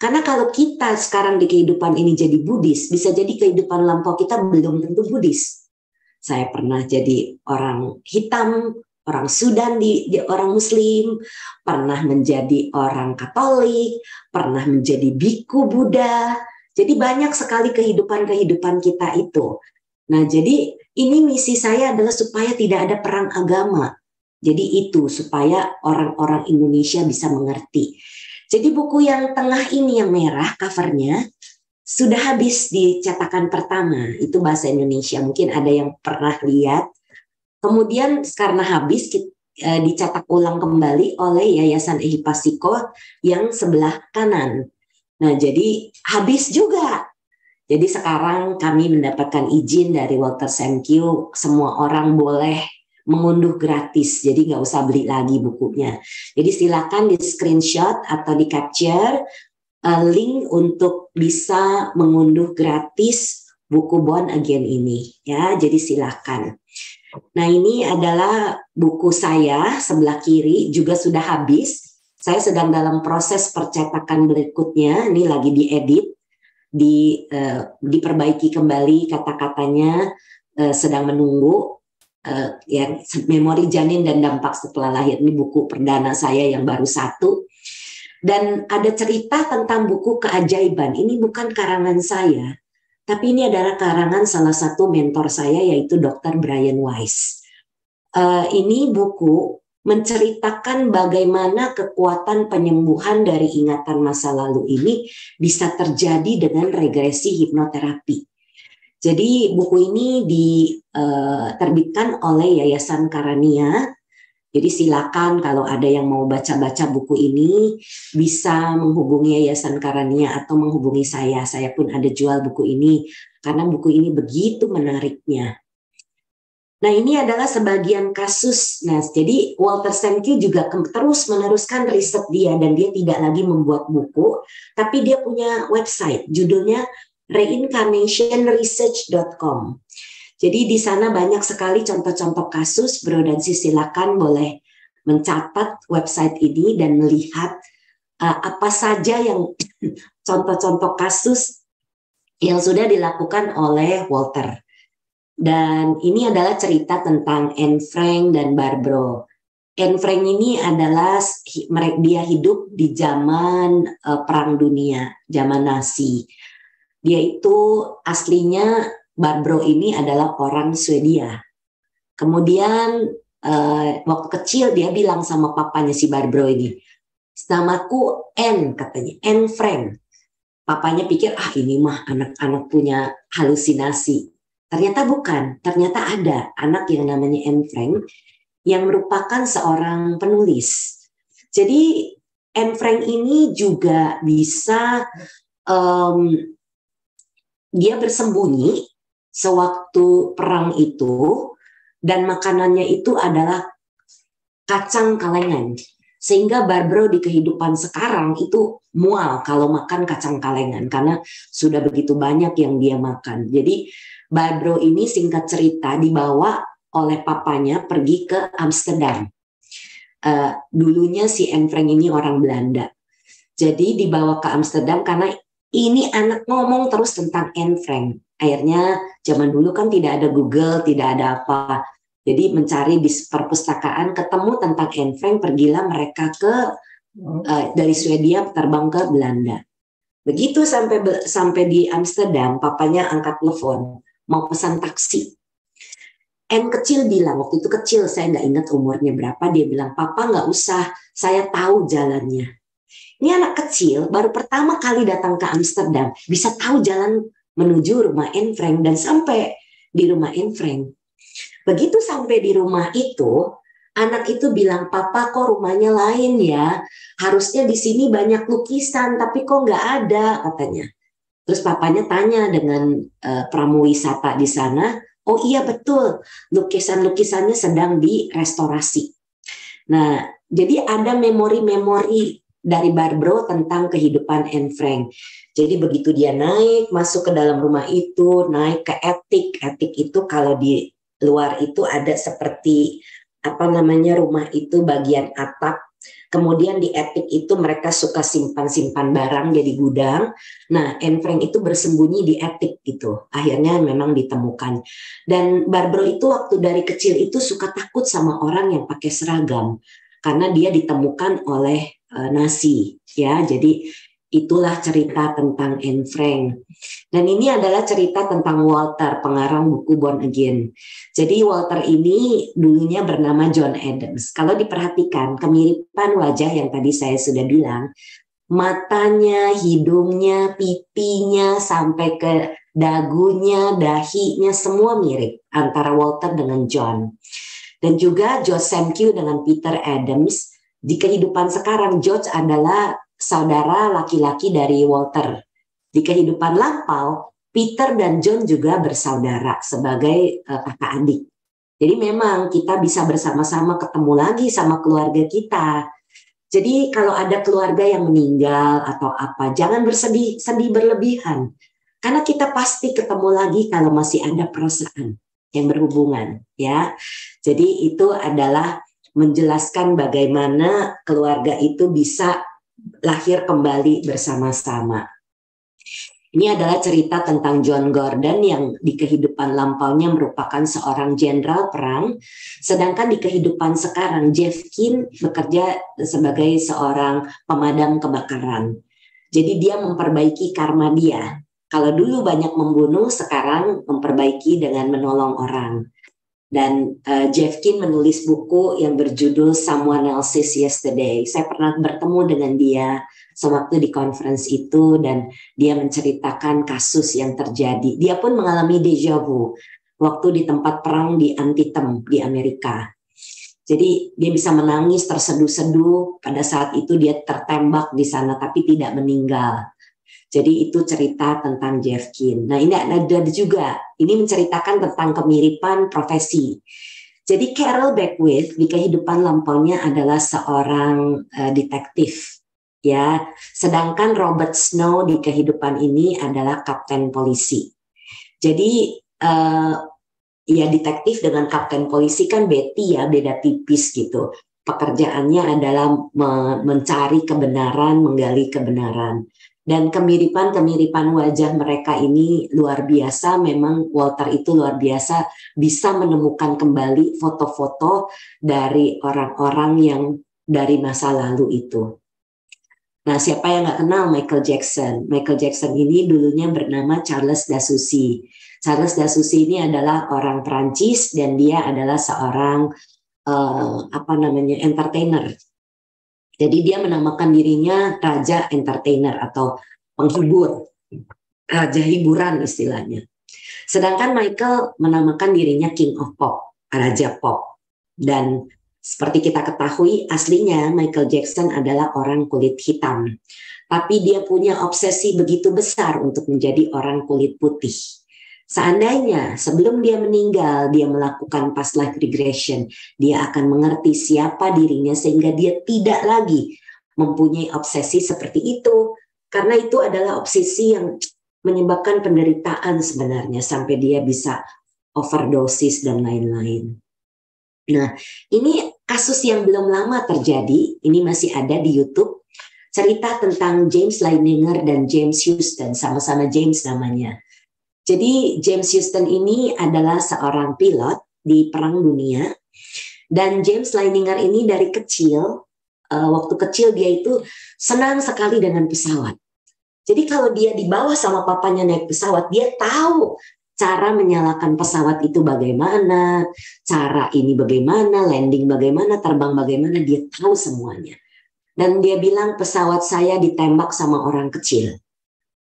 [SPEAKER 3] Karena kalau kita sekarang di kehidupan ini jadi Buddhis, bisa jadi kehidupan lampau kita belum tentu Buddhis. Saya pernah jadi orang hitam, orang Sudan, di orang Muslim, pernah menjadi orang Katolik, pernah menjadi biku Buddha. Jadi banyak sekali kehidupan kita itu. Nah, jadi ini misi saya adalah supaya tidak ada perang agama. Jadi itu supaya orang-orang Indonesia bisa mengerti. Jadi buku yang tengah ini yang merah covernya sudah habis di cetakan pertama, itu bahasa Indonesia. Mungkin ada yang pernah lihat. Kemudian karena habis dicetak ulang kembali oleh Yayasan Ehipasiko yang sebelah kanan. Nah, jadi habis juga. Jadi sekarang kami mendapatkan izin dari Walter Samkyu, semua orang boleh mengunduh gratis, jadi nggak usah beli lagi bukunya. Jadi silakan di screenshot atau di capture link untuk bisa mengunduh gratis buku Born Again ini, ya. Jadi silakan. Nah, ini adalah buku saya sebelah kiri juga sudah habis. Saya sedang dalam proses percetakan berikutnya, ini lagi diedit, diperbaiki kembali kata-katanya, sedang menunggu. Ya, Memori Janin dan Dampak Setelah Lahir, ini buku perdana saya yang baru satu. Dan ada cerita tentang buku keajaiban. Ini bukan karangan saya, tapi ini adalah karangan salah satu mentor saya, yaitu Dr. Brian Weiss. Ini buku menceritakan bagaimana kekuatan penyembuhan dari ingatan masa lalu ini bisa terjadi dengan regresi hipnoterapi. Jadi buku ini diterbitkan oleh Yayasan Karania. Jadi silakan kalau ada yang mau baca-baca buku ini bisa menghubungi Yayasan Karania atau menghubungi saya. Saya pun ada jual buku ini karena buku ini begitu menariknya. Nah, ini adalah sebagian kasus. Nah, jadi Walter Samkyu juga terus meneruskan riset dia, dan dia tidak lagi membuat buku, tapi dia punya website judulnya reincarnationresearch.com. Jadi di sana banyak sekali contoh-contoh kasus. Bro dan Sis silakan boleh mencatat website ini dan melihat apa saja yang contoh-contoh kasus yang sudah dilakukan oleh Walter. Dan ini adalah cerita tentang Anne Frank dan Barbro. Anne Frank ini adalah dia hidup di zaman Perang Dunia, zaman Nazi. Dia itu aslinya, Barbro ini adalah orang Swedia. Kemudian waktu kecil dia bilang sama papanya si Barbro ini, namaku Anne, katanya, Anne Frank. Papanya pikir, ini mah anak-anak punya halusinasi. Ternyata bukan, ternyata ada anak yang namanya Anne Frank yang merupakan seorang penulis. Jadi Anne Frank ini juga bisa dia bersembunyi sewaktu perang itu, dan makanannya itu adalah kacang kalengan. Sehingga Barbro di kehidupan sekarang itu mual kalau makan kacang kalengan karena sudah begitu banyak yang dia makan. Jadi Barbro ini singkat cerita dibawa oleh papanya pergi ke Amsterdam. Dulunya si Anne Frank ini orang Belanda. Jadi dibawa ke Amsterdam karena ini anak ngomong terus tentang Anne Frank. Akhirnya zaman dulu kan tidak ada Google, tidak ada apa. Jadi mencari di perpustakaan, ketemu tentang Anne Frank, pergilah mereka dari Swedia terbang ke Belanda. Begitu sampai di Amsterdam, papanya angkat telepon, mau pesan taksi. Anne kecil bilang, waktu itu kecil, saya nggak ingat umurnya berapa, dia bilang, papa nggak usah, saya tahu jalannya. Ini anak kecil, baru pertama kali datang ke Amsterdam, bisa tahu jalan menuju rumah Anne Frank, dan sampai di rumah Anne Frank. Begitu sampai di rumah itu, anak itu bilang, papa kok rumahnya lain ya, harusnya di sini banyak lukisan, tapi kok nggak ada, katanya. Terus papanya tanya dengan pramuwisata di sana, oh iya betul, lukisan-lukisannya sedang direstorasi. Nah, jadi ada memori-memori dari Barbro tentang kehidupan Anne Frank. Jadi begitu dia naik, masuk ke dalam rumah itu, naik ke etik. Etik itu kalau di luar itu ada seperti, rumah itu bagian atap, Kemudian di Attic itu mereka suka simpan-simpan barang jadi gudang. Nah, Anne Frank itu bersembunyi di Attic gitu. Akhirnya memang ditemukan. Dan Barbaro itu waktu dari kecil itu suka takut sama orang yang pakai seragam karena dia ditemukan oleh Nazi, ya. Jadi itulah cerita tentang Anne Frank. Dan ini adalah cerita tentang Walter, pengarang buku Born Again. Jadi Walter ini dulunya bernama John Adams. Kalau diperhatikan kemiripan wajah yang tadi saya sudah bilang, matanya, hidungnya, pipinya, sampai ke dagunya, dahinya, semua mirip antara Walter dengan John. Dan juga George Samkew dengan Peter Adams. Di kehidupan sekarang, George adalah saudara laki-laki dari Walter. Di kehidupan lampau, Peter dan John juga bersaudara sebagai kakak adik. Jadi memang kita bisa bersama-sama ketemu lagi sama keluarga kita. Jadi kalau ada keluarga yang meninggal atau apa, jangan bersedih berlebihan. Karena kita pasti ketemu lagi kalau masih ada perasaan yang berhubungan, ya. Jadi itu adalah menjelaskan bagaimana keluarga itu bisa lahir kembali bersama-sama. Ini adalah cerita tentang John Gordon yang di kehidupan lampaunya merupakan seorang jenderal perang, sedangkan di kehidupan sekarang Jeff Keen bekerja sebagai seorang pemadam kebakaran. Jadi dia memperbaiki karma dia. Kalau dulu banyak membunuh, sekarang memperbaiki dengan menolong orang. Dan Jeff Keen menulis buku yang berjudul Someone Else's Yesterday. Saya pernah bertemu dengan dia sewaktu di conference itu dan dia menceritakan kasus yang terjadi. Dia pun mengalami déjà vu waktu di tempat perang di Antietam di Amerika. Jadi dia bisa menangis terseduh-seduh, pada saat itu dia tertembak di sana tapi tidak meninggal. Jadi itu cerita tentang Jeff Keen. Nah ini ada juga, ini menceritakan tentang kemiripan profesi. Jadi Carol Beckwith di kehidupan lampaunya adalah seorang detektif, ya. Sedangkan Robert Snow di kehidupan ini adalah kapten polisi. Jadi ya detektif dengan kapten polisi kan beda tipis gitu. Pekerjaannya adalah mencari kebenaran, menggali kebenaran. Dan kemiripan wajah mereka ini luar biasa. Memang Walter itu luar biasa bisa menemukan kembali foto-foto dari orang-orang yang dari masa lalu itu. Nah, siapa yang nggak kenal Michael Jackson? Michael Jackson ini dulunya bernama Charles Dasucci. Charles Dasucci ini adalah orang Prancis dan dia adalah seorang entertainer. Jadi dia menamakan dirinya Raja Entertainer atau penghibur, Raja Hiburan istilahnya. Sedangkan Michael menamakan dirinya King of Pop, Raja Pop. Dan seperti kita ketahui aslinya Michael Jackson adalah orang kulit hitam. Tapi dia punya obsesi begitu besar untuk menjadi orang kulit putih. Seandainya sebelum dia meninggal dia melakukan past life regression, dia akan mengerti siapa dirinya sehingga dia tidak lagi mempunyai obsesi seperti itu. Karena itu adalah obsesi yang menyebabkan penderitaan sebenarnya sampai dia bisa overdosis dan lain-lain. Nah, ini kasus yang belum lama terjadi, ini masih ada di YouTube. Cerita tentang James Leininger dan James Houston, sama-sama James namanya. Jadi James Houston ini adalah seorang pilot di Perang Dunia dan James Leininger ini dari kecil, waktu kecil dia itu senang sekali dengan pesawat. Jadi kalau dia dibawa sama papanya naik pesawat, dia tahu cara menyalakan pesawat itu bagaimana, cara ini bagaimana, landing bagaimana, terbang bagaimana, dia tahu semuanya. Dan dia bilang pesawat saya ditembak sama orang kecil.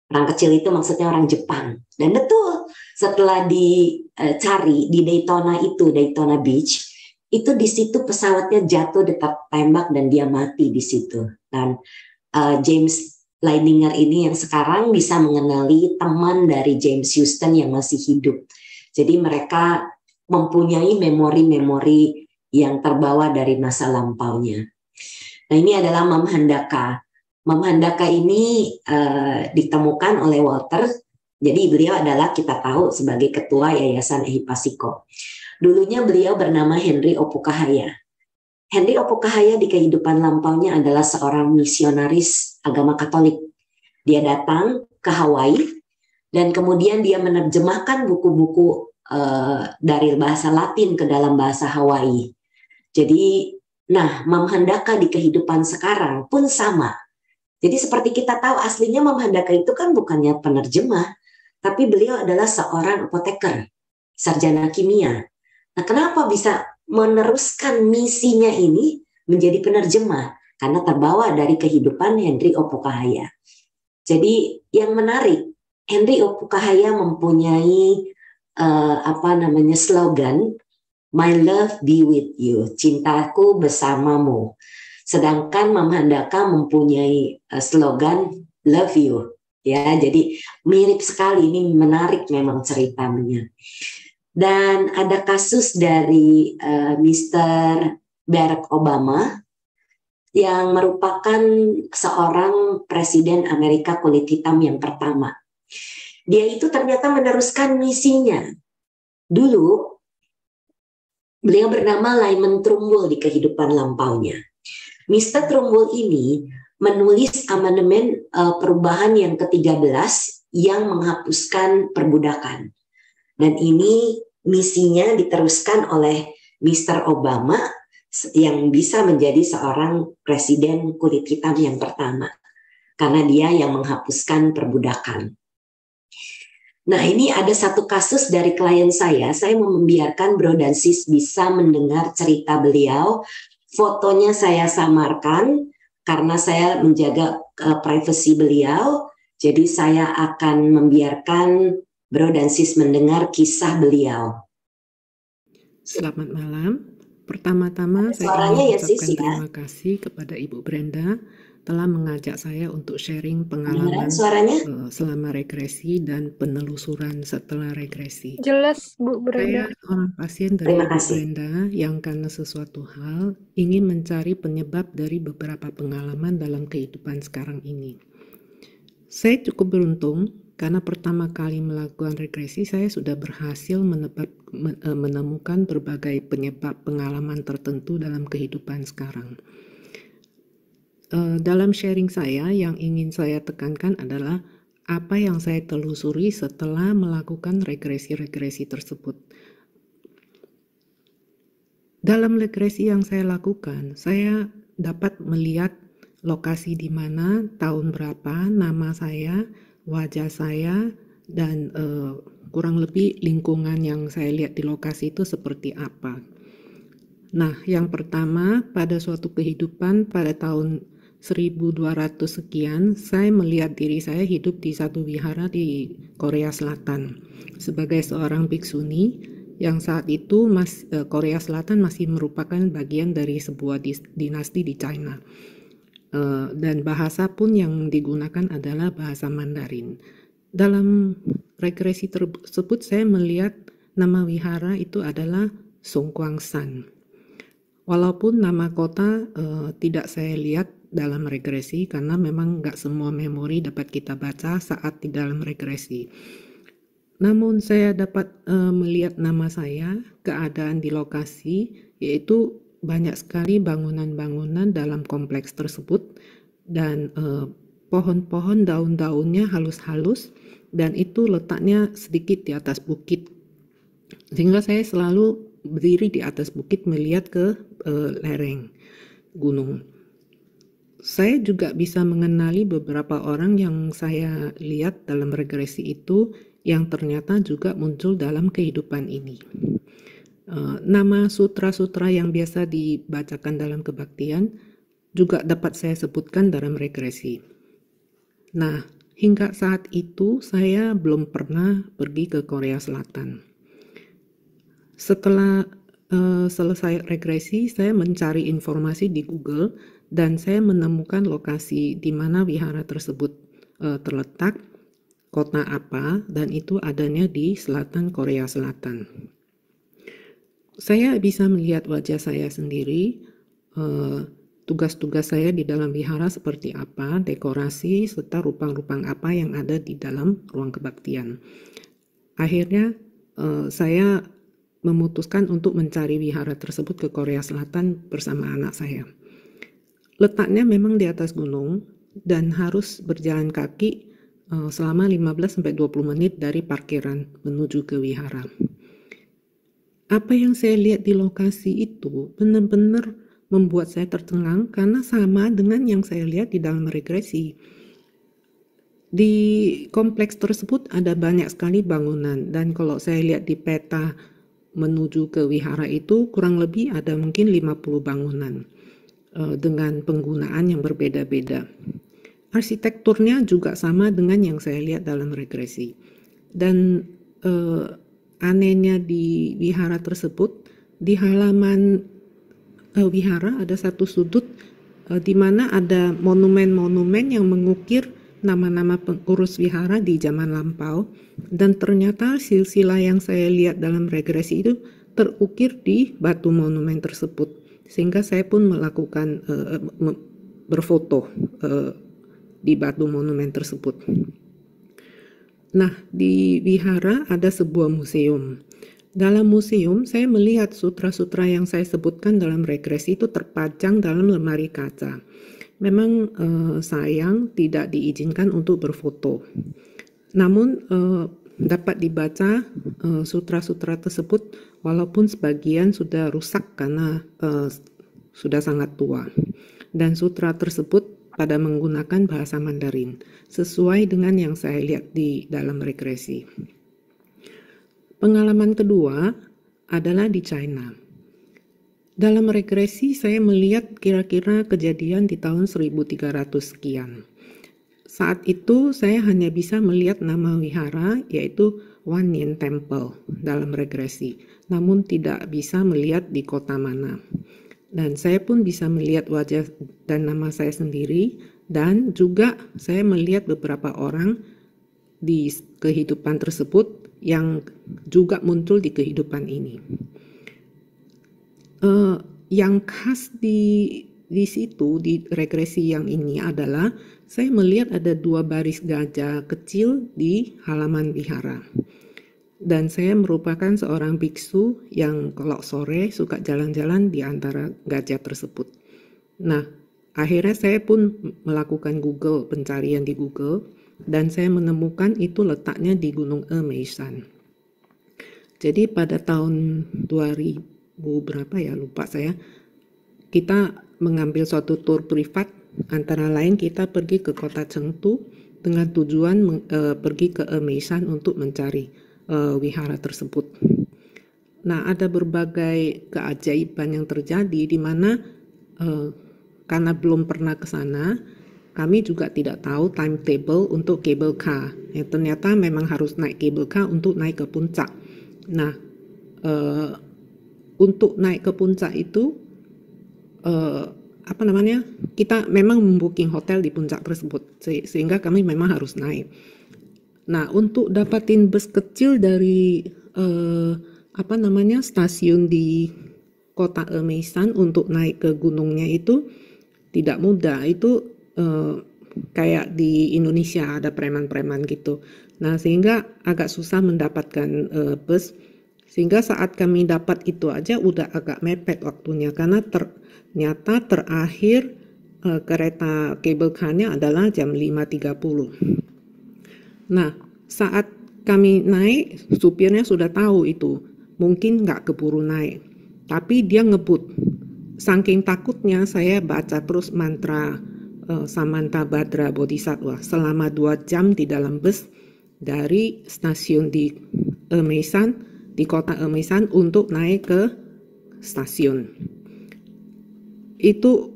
[SPEAKER 3] Orang kecil itu maksudnya orang Jepang. Dan betul, setelah dicari di Daytona Beach, itu di situ pesawatnya jatuh dekat tembak dan dia mati di situ. Dan James Leininger ini yang sekarang bisa mengenali teman dari James Houston yang masih hidup. Jadi mereka mempunyai memori-memori yang terbawa dari masa lampaunya. Nah ini adalah Mam Handaka. Mam Handaka ini ditemukan oleh Walter. Jadi beliau adalah kita tahu sebagai ketua Yayasan Ehipasiko. Dulunya beliau bernama Henry Opukahaya. Henry Opokhaya di kehidupan lampaunya adalah seorang misionaris agama Katolik. Dia datang ke Hawaii dan kemudian dia menerjemahkan buku-buku dari bahasa Latin ke dalam bahasa Hawaii. Jadi, Mam Handaka di kehidupan sekarang pun sama. Jadi seperti kita tahu aslinya Mam Handaka itu kan bukannya penerjemah, tapi beliau adalah seorang apoteker, sarjana kimia. Nah, kenapa bisa meneruskan misinya ini menjadi penerjemah? Karena terbawa dari kehidupan Henry Opokhaya. Jadi yang menarik, Henry Opokhaya mempunyai slogan, "My love be with you," cintaku bersamamu. Sedangkan Mam Handaka mempunyai slogan, "Love you." Ya, jadi mirip sekali, ini menarik memang ceritanya. Dan ada kasus dari Mr. Barack Obama yang merupakan seorang presiden Amerika kulit hitam yang pertama. Dia itu ternyata meneruskan misinya. Dulu beliau bernama Lyman Trumbull di kehidupan lampaunya. Mr. Trumbull ini menulis amandemen perubahan yang ke-13 yang menghapuskan perbudakan. Dan ini misinya diteruskan oleh Mr. Obama yang bisa menjadi seorang presiden kulit hitam yang pertama. Karena dia yang menghapuskan perbudakan. Nah, ini ada satu kasus dari klien saya mau membiarkan Bro dan Sis bisa mendengar cerita beliau. Fotonya saya samarkan karena saya menjaga privasi beliau. Jadi saya akan membiarkan Bro dan Sis mendengar kisah beliau.
[SPEAKER 4] Selamat malam. Pertama-tama saya ingin mengucapkan terima kasih kepada Ibu Brenda telah mengajak saya untuk sharing pengalaman selama regresi dan penelusuran setelah regresi.
[SPEAKER 1] Jelas, Bu Brenda.
[SPEAKER 4] Saya orang pasien dari Ibu Brenda yang karena sesuatu hal ingin mencari penyebab dari beberapa pengalaman dalam kehidupan sekarang ini. Saya cukup beruntung karena pertama kali melakukan regresi saya sudah berhasil menemukan berbagai penyebab pengalaman tertentu dalam kehidupan sekarang. Dalam sharing saya, yang ingin saya tekankan adalah apa yang saya telusuri setelah melakukan regresi-regresi tersebut. Dalam regresi yang saya lakukan, saya dapat melihat lokasi di mana, tahun berapa, nama saya, wajah saya, dan kurang lebih lingkungan yang saya lihat di lokasi itu seperti apa. Nah, yang pertama, pada suatu kehidupan pada tahun 1200 sekian, saya melihat diri saya hidup di satu wihara di Korea Selatan sebagai seorang biksuni yang saat itu Korea Selatan masih merupakan bagian dari sebuah dinasti di China. Dan bahasa pun yang digunakan adalah bahasa Mandarin. Dalam regresi tersebut saya melihat nama wihara itu adalah Songkwangsan. Walaupun nama kota tidak saya lihat dalam regresi karena memang nggak semua memori dapat kita baca saat di dalam regresi. Namun saya dapat melihat nama saya, keadaan di lokasi, yaitu banyak sekali bangunan-bangunan dalam kompleks tersebut dan pohon-pohon daun-daunnya halus-halus dan itu letaknya sedikit di atas bukit. Sehingga saya selalu berdiri di atas bukit melihat ke lereng gunung. Saya juga bisa mengenali beberapa orang yang saya lihat dalam regresi itu yang ternyata juga muncul dalam kehidupan ini. Nama sutra-sutra yang biasa dibacakan dalam kebaktian juga dapat saya sebutkan dalam regresi. Nah, hingga saat itu saya belum pernah pergi ke Korea Selatan. Setelah selesai regresi, saya mencari informasi di Google dan saya menemukan lokasi di mana wihara tersebut terletak, kota apa, dan itu adanya di selatan Korea Selatan. Saya bisa melihat wajah saya sendiri, tugas-tugas saya di dalam wihara seperti apa, dekorasi, serta rupang-rupang apa yang ada di dalam ruang kebaktian. Akhirnya saya memutuskan untuk mencari wihara tersebut ke Korea Selatan bersama anak saya. Letaknya memang di atas gunung dan harus berjalan kaki selama 15-20 menit dari parkiran menuju ke wihara. Apa yang saya lihat di lokasi itu benar-benar membuat saya tercengang karena sama dengan yang saya lihat di dalam regresi. Di kompleks tersebut ada banyak sekali bangunan dan kalau saya lihat di peta menuju ke wihara itu kurang lebih ada mungkin 50 bangunan dengan penggunaan yang berbeda-beda. Arsitekturnya juga sama dengan yang saya lihat dalam regresi. Dan anehnya di wihara tersebut, di halaman wihara ada satu sudut di mana ada monumen-monumen yang mengukir nama-nama pengurus wihara di zaman lampau, dan ternyata silsilah yang saya lihat dalam regresi itu terukir di batu monumen tersebut, sehingga saya pun melakukan berfoto di batu monumen tersebut. Nah, di wihara ada sebuah museum. Dalam museum, saya melihat sutra-sutra yang saya sebutkan dalam regresi itu terpajang dalam lemari kaca. Memang sayang tidak diizinkan untuk berfoto. Namun dapat dibaca sutra-sutra tersebut walaupun sebagian sudah rusak karena sudah sangat tua. Dan sutra tersebut pada menggunakan bahasa Mandarin, sesuai dengan yang saya lihat di dalam regresi. Pengalaman kedua adalah di China. Dalam regresi saya melihat kira-kira kejadian di tahun 1300 sekian. Saat itu saya hanya bisa melihat nama wihara yaitu Wanyan Temple dalam regresi, namun tidak bisa melihat di kota mana. Dan saya pun bisa melihat wajah dan nama saya sendiri, dan juga saya melihat beberapa orang di kehidupan tersebut yang juga muncul di kehidupan ini. Yang khas di situ, di regresi yang ini adalah saya melihat ada 2 baris gajah kecil di halaman wihara. Dan saya merupakan seorang biksu yang kalau sore suka jalan-jalan di antara gajah tersebut. Nah, akhirnya saya pun melakukan pencarian di Google, dan saya menemukan itu letaknya di Gunung Emeisan. Jadi pada tahun 2000 berapa ya, lupa saya, kita mengambil suatu tur privat, antara lain kita pergi ke kota Chengdu dengan tujuan pergi ke Emeisan untuk mencari wihara tersebut. Nah, ada berbagai keajaiban yang terjadi di mana karena belum pernah ke sana, kami juga tidak tahu timetable untuk cable car. Ternyata memang harus naik cable car untuk naik ke puncak. Nah, untuk naik ke puncak itu kita memang membooking hotel di puncak tersebut, sehingga kami memang harus naik. Nah, untuk dapatin bus kecil dari stasiun di kota Emeisan untuk naik ke gunungnya itu tidak mudah. Itu kayak di Indonesia ada preman-preman gitu. Nah, sehingga agak susah mendapatkan bus. Sehingga saat kami dapat itu aja udah agak mepet waktunya, karena ternyata terakhir kereta cable car-nya adalah jam 5.30. Nah, saat kami naik, supirnya sudah tahu itu, mungkin nggak keburu naik, tapi dia ngebut. Saking takutnya saya baca terus mantra Samanta Badra Bodhisattva selama 2 jam di dalam bus dari stasiun di Emeisan, di kota Emeisan untuk naik ke stasiun. Itu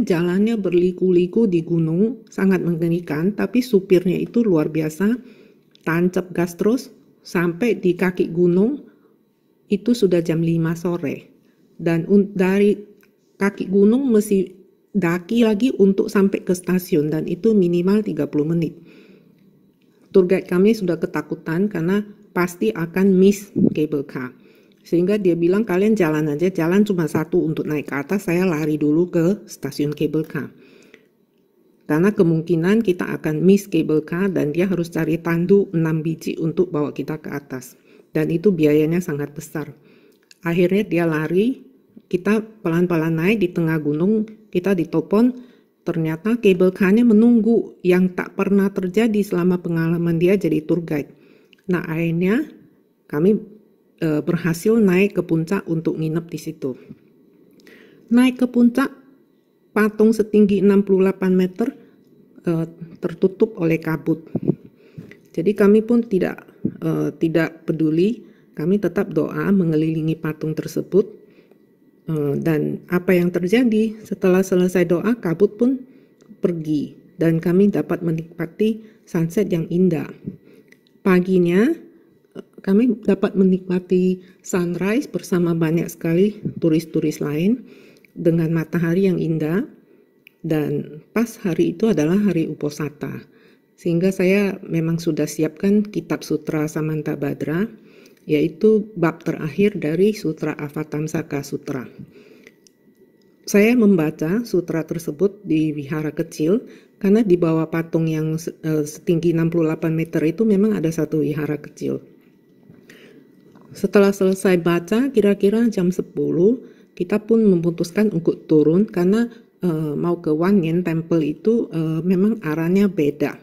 [SPEAKER 4] jalannya berliku-liku di gunung, sangat mengerikan, tapi supirnya itu luar biasa, tancap gas terus, sampai di kaki gunung, itu sudah jam 5 sore. Dan dari kaki gunung mesti daki lagi untuk sampai ke stasiun, dan itu minimal 30 menit. Tour guide kami sudah ketakutan karena pasti akan miss cable car. Sehingga dia bilang, kalian jalan aja, jalan cuma 1 untuk naik ke atas, saya lari dulu ke stasiun cable car. Karena kemungkinan kita akan miss cable car dan dia harus cari tandu 6 biji untuk bawa kita ke atas. dan itu biayanya sangat besar. Akhirnya dia lari, kita pelan-pelan naik di tengah gunung, kita ditelepon, ternyata kabel car-nya menunggu, yang tak pernah terjadi selama pengalaman dia jadi tour guide. Nah, akhirnya kami berhasil naik ke puncak untuk nginep di situ. Naik ke puncak, patung setinggi 68 meter tertutup oleh kabut. Jadi kami pun tidak peduli, kami tetap doa mengelilingi patung tersebut. Dan apa yang terjadi setelah selesai doa, kabut pun pergi dan kami dapat menikmati sunset yang indah. Paginya kami dapat menikmati sunrise bersama banyak sekali turis-turis lain dengan matahari yang indah, dan pas hari itu adalah hari Uposatha, sehingga saya memang sudah siapkan kitab Sutra Samantabhadra, yaitu bab terakhir dari Sutra Avatamsaka Sutra. Saya membaca sutra tersebut di wihara kecil karena di bawah patung yang setinggi 68 meter itu memang ada satu wihara kecil. Setelah selesai baca kira-kira jam 10, kita pun memutuskan untuk turun karena mau ke Wanyen Temple itu memang arahnya beda.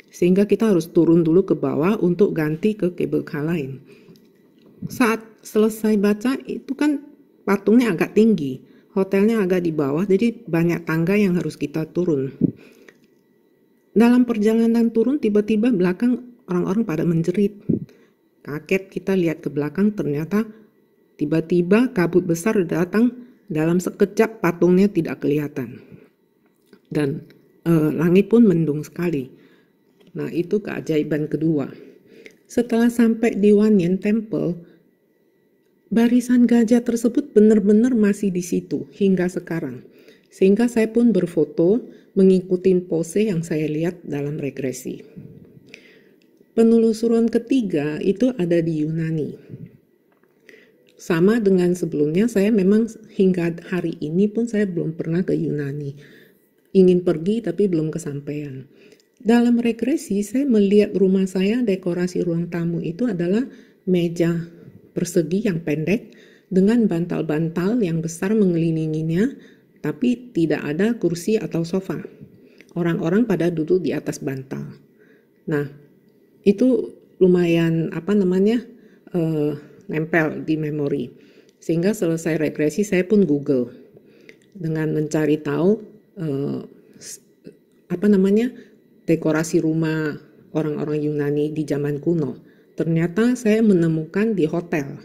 [SPEAKER 4] Sehingga kita harus turun dulu ke bawah untuk ganti ke kabel car lain. Saat selesai baca itu kan patungnya agak tinggi, hotelnya agak di bawah, jadi banyak tangga yang harus kita turun. Dalam perjalanan turun tiba-tiba belakang orang-orang pada menjerit. Kaget kita lihat ke belakang, ternyata tiba-tiba kabut besar datang, dalam sekejap patungnya tidak kelihatan. Dan langit pun mendung sekali. Nah, itu keajaiban kedua. Setelah sampai di Wanyen Temple, barisan gajah tersebut benar-benar masih di situ hingga sekarang. Sehingga saya pun berfoto mengikuti pose yang saya lihat dalam regresi. Penelusuran ketiga itu ada di Yunani. Sama dengan sebelumnya, saya memang hingga hari ini pun saya belum pernah ke Yunani. Ingin pergi tapi belum kesampaian. Dalam regresi, saya melihat rumah saya, dekorasi ruang tamu itu adalah meja persegi yang pendek dengan bantal-bantal yang besar mengelilinginya, tapi tidak ada kursi atau sofa. Orang-orang pada duduk di atas bantal. Nah, itu lumayan nempel di memori. Sehingga selesai regresi saya pun Google dengan mencari tahu dekorasi rumah orang-orang Yunani di zaman kuno. Ternyata saya menemukan di hotel.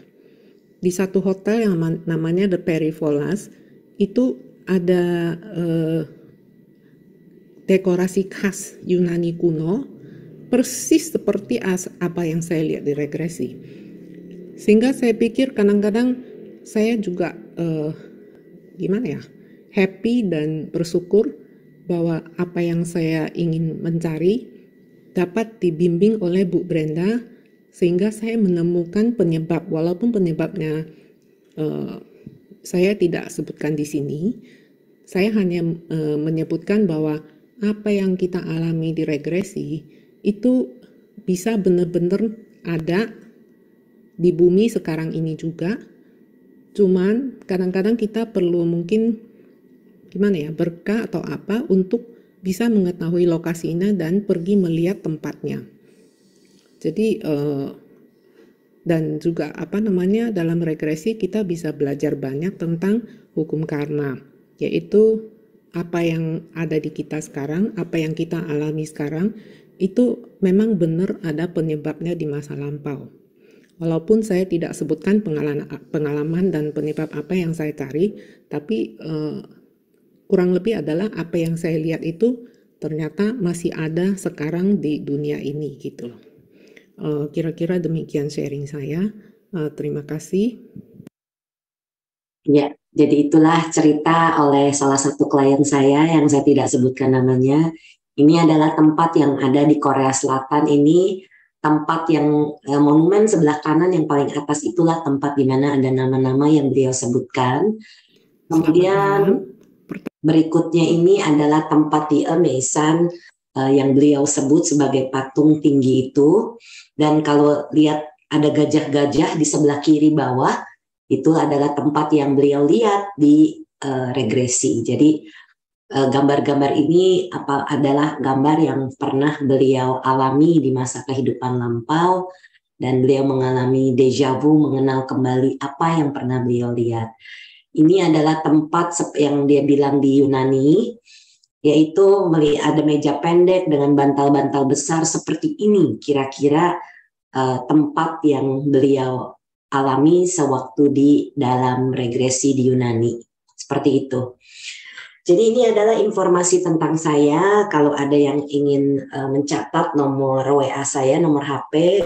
[SPEAKER 4] Di satu hotel yang namanya The Perivolas itu ada dekorasi khas Yunani kuno, persis seperti apa yang saya lihat di regresi. Sehingga saya pikir kadang-kadang saya juga happy dan bersyukur bahwa apa yang saya ingin mencari dapat dibimbing oleh Bu Brenda, sehingga saya menemukan penyebab, walaupun penyebabnya saya tidak sebutkan di sini. Saya hanya menyebutkan bahwa apa yang kita alami di regresi itu bisa benar-benar ada di bumi sekarang ini juga. Cuman kadang-kadang kita perlu mungkin berkah atau apa untuk bisa mengetahui lokasinya dan pergi melihat tempatnya. Jadi dan juga dalam regresi kita bisa belajar banyak tentang hukum karma, yaitu apa yang ada di kita sekarang, apa yang kita alami sekarang itu memang benar ada penyebabnya di masa lampau. Walaupun saya tidak sebutkan pengalaman dan penyebab apa yang saya cari, tapi kurang lebih adalah apa yang saya lihat itu ternyata masih ada sekarang di dunia ini gitu loh. Kira-kira demikian sharing saya. Terima kasih.
[SPEAKER 3] Ya, jadi itulah cerita oleh salah satu klien saya yang saya tidak sebutkan namanya. Ini adalah tempat yang ada di Korea Selatan ini, tempat yang monumen sebelah kanan yang paling atas itulah tempat di mana ada nama-nama yang beliau sebutkan. Kemudian berikutnya ini adalah tempat di Amesan yang beliau sebut sebagai patung tinggi itu. Dan kalau lihat ada gajah-gajah di sebelah kiri bawah, itu adalah tempat yang beliau lihat di regresi. Jadi gambar-gambar ini adalah gambar yang pernah beliau alami di masa kehidupan lampau, dan beliau mengalami deja vu, mengenal kembali apa yang pernah beliau lihat. Ini adalah tempat yang dia bilang di Yunani, yaitu ada meja pendek dengan bantal-bantal besar seperti ini, kira-kira tempat yang beliau alami sewaktu di dalam regresi di Yunani. Seperti itu. Jadi ini adalah informasi tentang saya. Kalau ada yang ingin mencatat nomor WA saya, nomor HP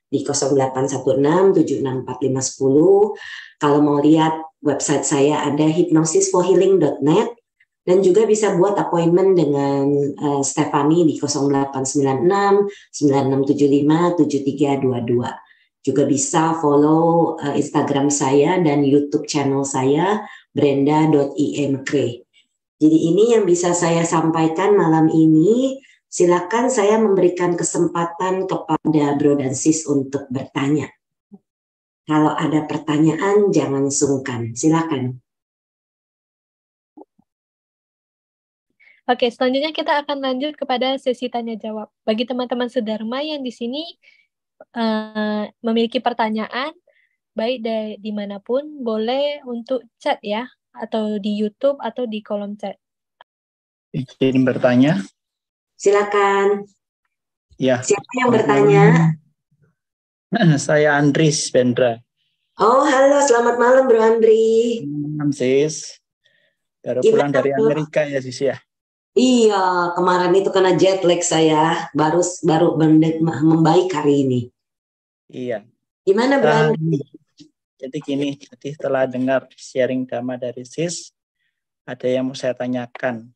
[SPEAKER 3] di 0816764510. Kalau mau lihat website saya ada hypnosisforhealing.net, dan juga bisa buat appointment dengan Stephanie di 0896 9675 7322. Juga bisa follow Instagram saya dan YouTube channel saya brenda.imcre. Jadi ini yang bisa saya sampaikan malam ini. Silakan saya memberikan kesempatan kepada Bro dan Sis untuk bertanya. Kalau ada pertanyaan jangan sungkan. Silakan.
[SPEAKER 1] Oke, selanjutnya kita akan lanjut kepada sesi tanya jawab. Bagi teman-teman sedharma yang di sini memiliki pertanyaan, baik dari dimanapun, boleh untuk chat ya, atau di YouTube atau di kolom chat.
[SPEAKER 5] Ingin bertanya?
[SPEAKER 3] Silakan.
[SPEAKER 5] Ya.
[SPEAKER 3] Siapa yang bertanya?
[SPEAKER 5] Saya Andris Bendra.
[SPEAKER 3] Oh, halo, selamat malam Bro Andri.
[SPEAKER 5] Malam, Sis. Baru pulang dari Amerika ya, Sis ya?
[SPEAKER 3] Iya, kemarin itu kena jet lag saya, baru membaik hari ini.
[SPEAKER 5] Iya.
[SPEAKER 3] Gimana Bro Andri?
[SPEAKER 5] Jadi gini, setelah dengar sharing dhamma dari Sis, ada yang mau saya tanyakan.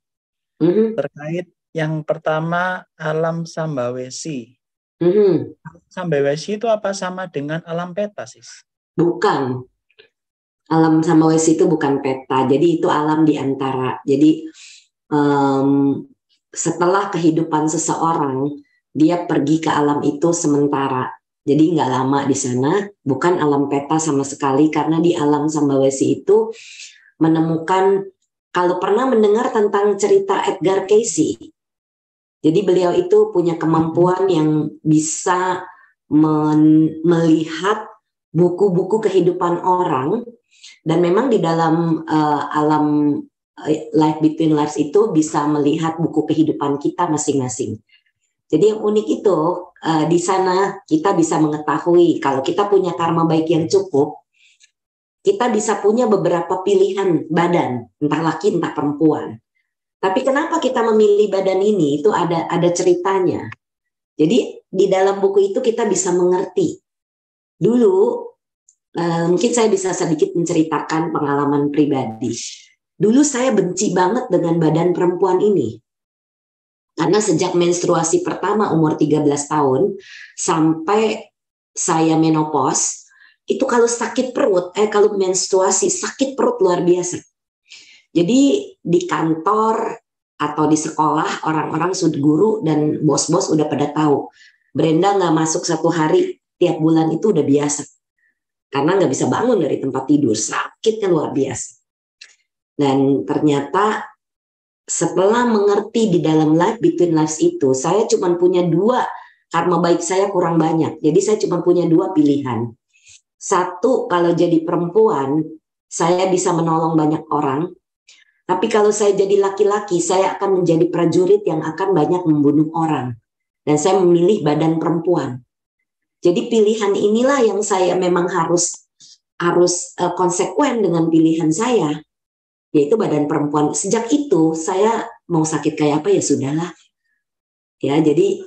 [SPEAKER 5] Terkait yang pertama, alam Sambawesi. Sambawesi itu apa sama dengan alam peta, Sis?
[SPEAKER 3] Bukan. Alam Sambawesi itu bukan peta, jadi itu alam di antara. Jadi setelah kehidupan seseorang, dia pergi ke alam itu sementara. Jadi nggak lama di sana, bukan alam peta sama sekali, karena di alam Sambawesi itu menemukan, kalau pernah mendengar tentang cerita Edgar Cayce, jadi beliau itu punya kemampuan yang bisa melihat buku-buku kehidupan orang, dan memang di dalam alam Life Between Lives itu bisa melihat buku kehidupan kita masing-masing. Jadi yang unik itu di sana kita bisa mengetahui kalau kita punya karma baik yang cukup, kita bisa punya beberapa pilihan badan, entah laki entah perempuan. Tapi kenapa kita memilih badan ini? Itu ada ceritanya. Jadi di dalam buku itu kita bisa mengerti. Dulu mungkin saya bisa sedikit menceritakan pengalaman pribadi. Dulu saya benci banget dengan badan perempuan ini. Karena sejak menstruasi pertama umur 13 tahun sampai saya menopause, itu kalau sakit perut, kalau menstruasi sakit perut luar biasa. Jadi di kantor atau di sekolah orang-orang sudah guru dan bos-bos udah pada tahu. Brenda nggak masuk 1 hari tiap bulan itu udah biasa. Karena nggak bisa bangun dari tempat tidur, sakitnya luar biasa. Dan ternyata setelah mengerti di dalam Life Between Lives itu, saya cuma punya 2, karma baik saya kurang banyak. Jadi saya cuma punya 2 pilihan. 1, kalau jadi perempuan, saya bisa menolong banyak orang. Tapi kalau saya jadi laki-laki, saya akan menjadi prajurit yang akan banyak membunuh orang. Dan saya memilih badan perempuan. Jadi pilihan inilah yang saya memang harus konsekuen dengan pilihan saya, yaitu badan perempuan. Sejak itu saya mau sakit kayak apa ya sudahlah. Ya, jadi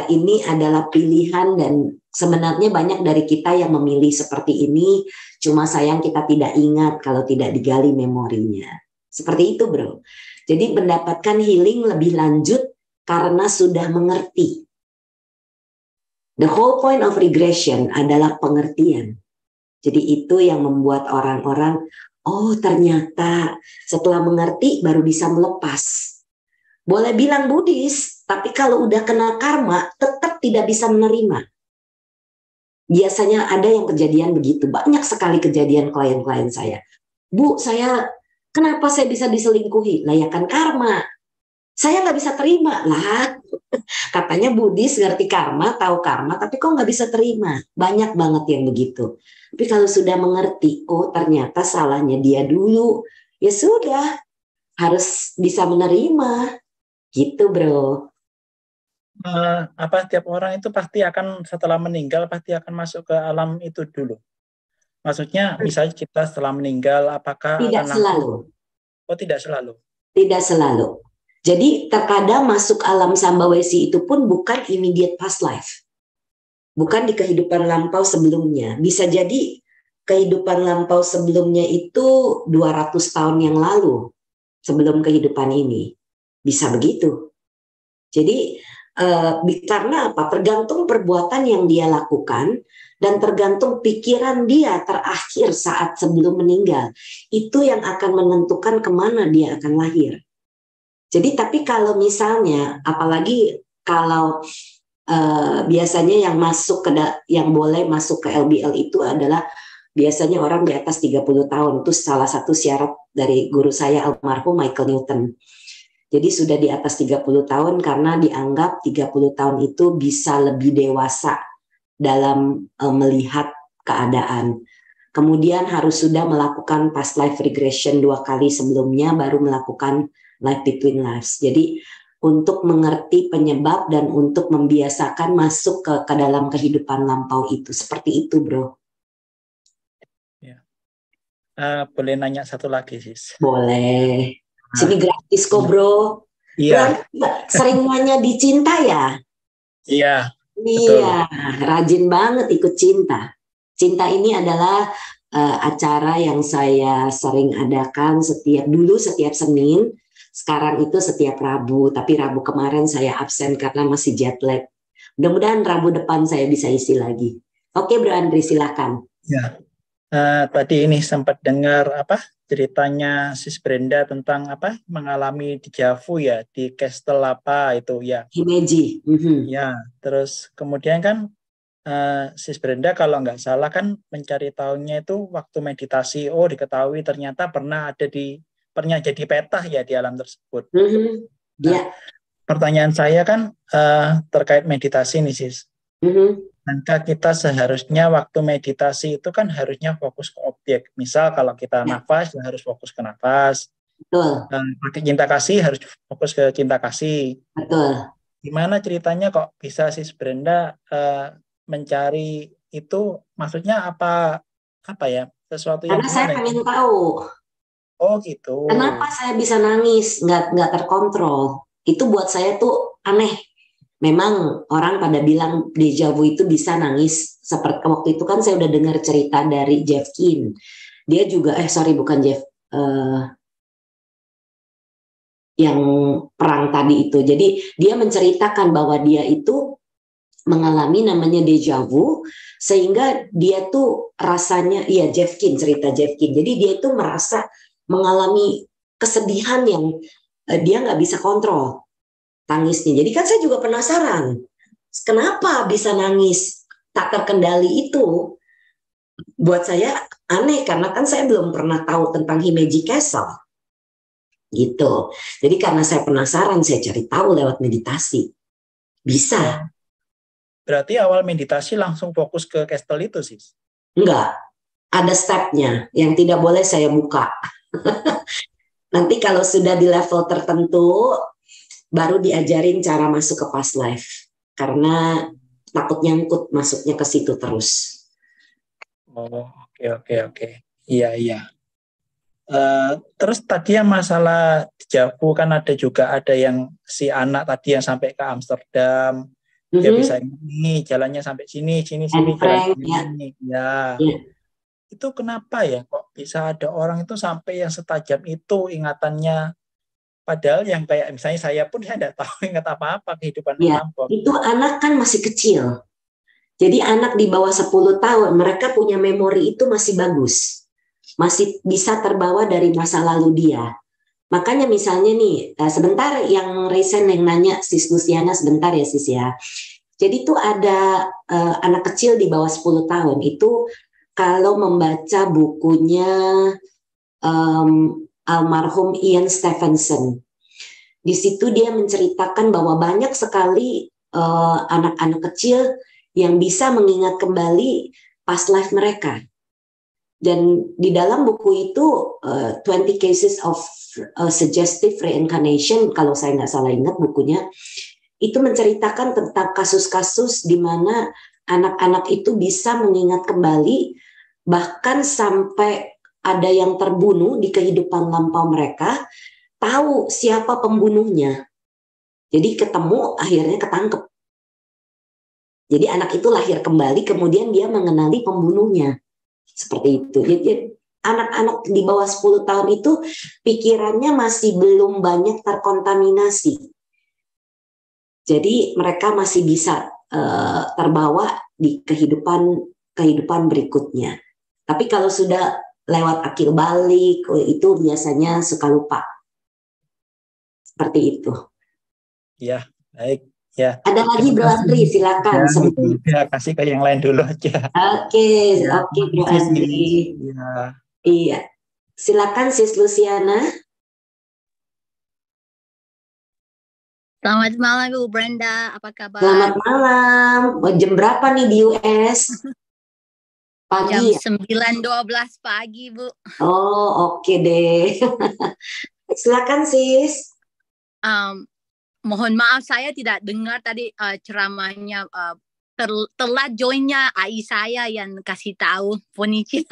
[SPEAKER 3] ini adalah pilihan, dan sebenarnya banyak dari kita yang memilih seperti ini, cuma sayang kita tidak ingat kalau tidak digali memorinya. Seperti itu, Bro. Jadi mendapatkan healing lebih lanjut karena sudah mengerti. The whole point of regression adalah pengertian. Jadi itu yang membuat orang-orang, oh ternyata setelah mengerti baru bisa melepas. Boleh bilang Buddhis, tapi kalau udah kena karma tetap tidak bisa menerima. biasanya ada yang kejadian begitu. Banyak sekali kejadian klien-klien saya. Bu, kenapa saya bisa diselingkuhi? Lah ya kan karma. Saya nggak bisa terima lah. Katanya Buddhis ngerti karma, tahu karma, tapi kok nggak bisa terima. Banyak banget yang begitu. Tapi kalau sudah mengerti, oh ternyata salahnya dia dulu, ya sudah, harus bisa menerima. Gitu bro.
[SPEAKER 5] Tiap orang itu pasti akan setelah meninggal pasti akan masuk ke alam itu dulu. Maksudnya misalnya kita setelah meninggal apakah
[SPEAKER 3] tidak
[SPEAKER 5] akan
[SPEAKER 3] selalu?
[SPEAKER 5] Oh tidak selalu.
[SPEAKER 3] Tidak selalu. Jadi terkadang masuk alam Sambawesi itu pun bukan immediate past life. Bukan di kehidupan lampau sebelumnya. Bisa jadi kehidupan lampau sebelumnya itu 200 tahun yang lalu sebelum kehidupan ini. Bisa begitu. Jadi karena apa? Tergantung perbuatan yang dia lakukan dan tergantung pikiran dia terakhir saat sebelum meninggal. Itu yang akan menentukan kemana dia akan lahir. Jadi tapi kalau misalnya, apalagi kalau biasanya yang boleh masuk ke LBL itu adalah biasanya orang di atas 30 tahun. Itu salah satu syarat dari guru saya almarhum Michael Newton. Jadi sudah di atas 30 tahun karena dianggap 30 tahun itu bisa lebih dewasa dalam melihat keadaan. Kemudian harus sudah melakukan past life regression 2 kali sebelumnya baru melakukan life between lives. Jadi untuk mengerti penyebab dan untuk membiasakan masuk ke dalam kehidupan lampau itu. Seperti itu bro.
[SPEAKER 5] Ya. Boleh nanya satu lagi sis?
[SPEAKER 3] Boleh. Sini gratis kok bro.
[SPEAKER 5] Iya.
[SPEAKER 3] Sering nanya di Cinta ya?
[SPEAKER 5] Iya.
[SPEAKER 3] Iya, rajin banget ikut Cinta. Cinta ini adalah acara yang saya sering adakan setiap Senin. Sekarang itu setiap Rabu. Tapi Rabu kemarin saya absen karena masih jet lag. Mudah-mudahan Rabu depan saya bisa isi lagi. Oke Bro Andri, silakan.
[SPEAKER 5] Ya. Tadi ini sempat dengar ceritanya Sis Brenda tentang mengalami deja vu ya di Castle itu ya.
[SPEAKER 3] Himeji.
[SPEAKER 5] Ya, terus kemudian kan Sis Brenda kalau nggak salah kan mencari tahunya itu waktu meditasi. Oh diketahui ternyata pernah jadi peta ya di alam tersebut. Nah, pertanyaan saya kan terkait meditasi nih Sis. Maka kita seharusnya waktu meditasi itu kan harusnya fokus ke objek. Misal kalau kita nafas, ya harus fokus ke nafas.
[SPEAKER 3] Betul.
[SPEAKER 5] Pakai cinta kasih harus fokus ke cinta kasih.
[SPEAKER 3] Betul.
[SPEAKER 5] Gimana ceritanya kok bisa Sis Brenda mencari itu? Maksudnya apa ya? Sesuatu yang
[SPEAKER 3] karena saya pengen tahu.
[SPEAKER 5] Oh gitu.
[SPEAKER 3] Kenapa saya bisa nangis, nggak terkontrol? Itu buat saya tuh aneh. Memang orang pada bilang deja vu itu bisa nangis. Seperti waktu itu kan saya udah dengar cerita dari Jeff Keane. Dia juga, bukan Jeff, yang perang tadi itu. Jadi dia menceritakan bahwa dia itu mengalami namanya deja vu, sehingga dia tuh rasanya, Jeff Keane, cerita Jeff Keane. Jadi dia itu merasa mengalami kesedihan yang dia nggak bisa kontrol tangisnya. Jadi kan saya juga penasaran, kenapa bisa nangis tak terkendali itu? Buat saya aneh karena kan saya belum pernah tahu tentang Himeji Castle. Gitu. Jadi karena saya penasaran, saya cari tahu lewat meditasi. Bisa.
[SPEAKER 5] Berarti awal meditasi langsung fokus ke castle itu sih?
[SPEAKER 3] Enggak. Ada stepnya yang tidak boleh saya buka. Nanti kalau sudah di level tertentu baru diajarin cara masuk ke past life, karena takut nyangkut masuknya ke situ terus.
[SPEAKER 5] Oh, oke. Iya. Terus tadi yang masalah deja vu kan ada yang si anak tadi yang sampai ke Amsterdam, dia bisa ini jalannya sampai sini jalan ini. Ya. Itu kenapa ya kok bisa ada orang itu sampai yang setajam itu ingatannya? Padahal yang kayak misalnya saya pun saya tidak tahu ingat apa-apa kehidupan lampau.
[SPEAKER 3] Itu anak kan masih kecil. Jadi anak di bawah 10 tahun, mereka punya memori itu masih bagus. Masih bisa terbawa dari masa lalu dia. Makanya misalnya nih, sebentar yang recent yang nanya Sis Luciana, sebentar ya Sis ya. Jadi itu ada anak kecil di bawah 10 tahun itu kalau membaca bukunya almarhum Ian Stevenson. Di situ dia menceritakan bahwa banyak sekali anak-anak kecil yang bisa mengingat kembali past life mereka. Dan di dalam buku itu 20 Cases of Suggestive Reincarnation, kalau saya nggak salah ingat bukunya, itu menceritakan tentang kasus-kasus di mana anak-anak itu bisa mengingat kembali, bahkan sampai ada yang terbunuh di kehidupan lampau mereka, tahu siapa pembunuhnya. Jadi ketemu, akhirnya ketangkep. Jadi anak itu lahir kembali, kemudian dia mengenali pembunuhnya. Seperti itu. Jadi anak-anak di bawah 10 tahun itu pikirannya masih belum banyak terkontaminasi. Jadi mereka masih bisa terbawa di kehidupan berikutnya. Tapi kalau sudah lewat akil balik, itu biasanya suka lupa. Seperti itu.
[SPEAKER 5] Ya, baik. Ya.
[SPEAKER 3] Ada lagi Bro Andri, silakan.
[SPEAKER 5] Ya, kasih ke yang lain dulu aja.
[SPEAKER 3] Oke, Bro Andri.
[SPEAKER 5] Ya.
[SPEAKER 3] Iya. Silakan Sis Luciana.
[SPEAKER 6] Selamat malam Bu Brenda, apa kabar?
[SPEAKER 3] Selamat malam. Jam berapa nih di US? Pagi.
[SPEAKER 6] Jam 9.12 pagi Bu.
[SPEAKER 3] Oh, oke deh. Silakan Sis.
[SPEAKER 6] Mohon maaf saya tidak dengar tadi ceramahnya, telat joinnya AI saya yang kasih tahu Ponicia.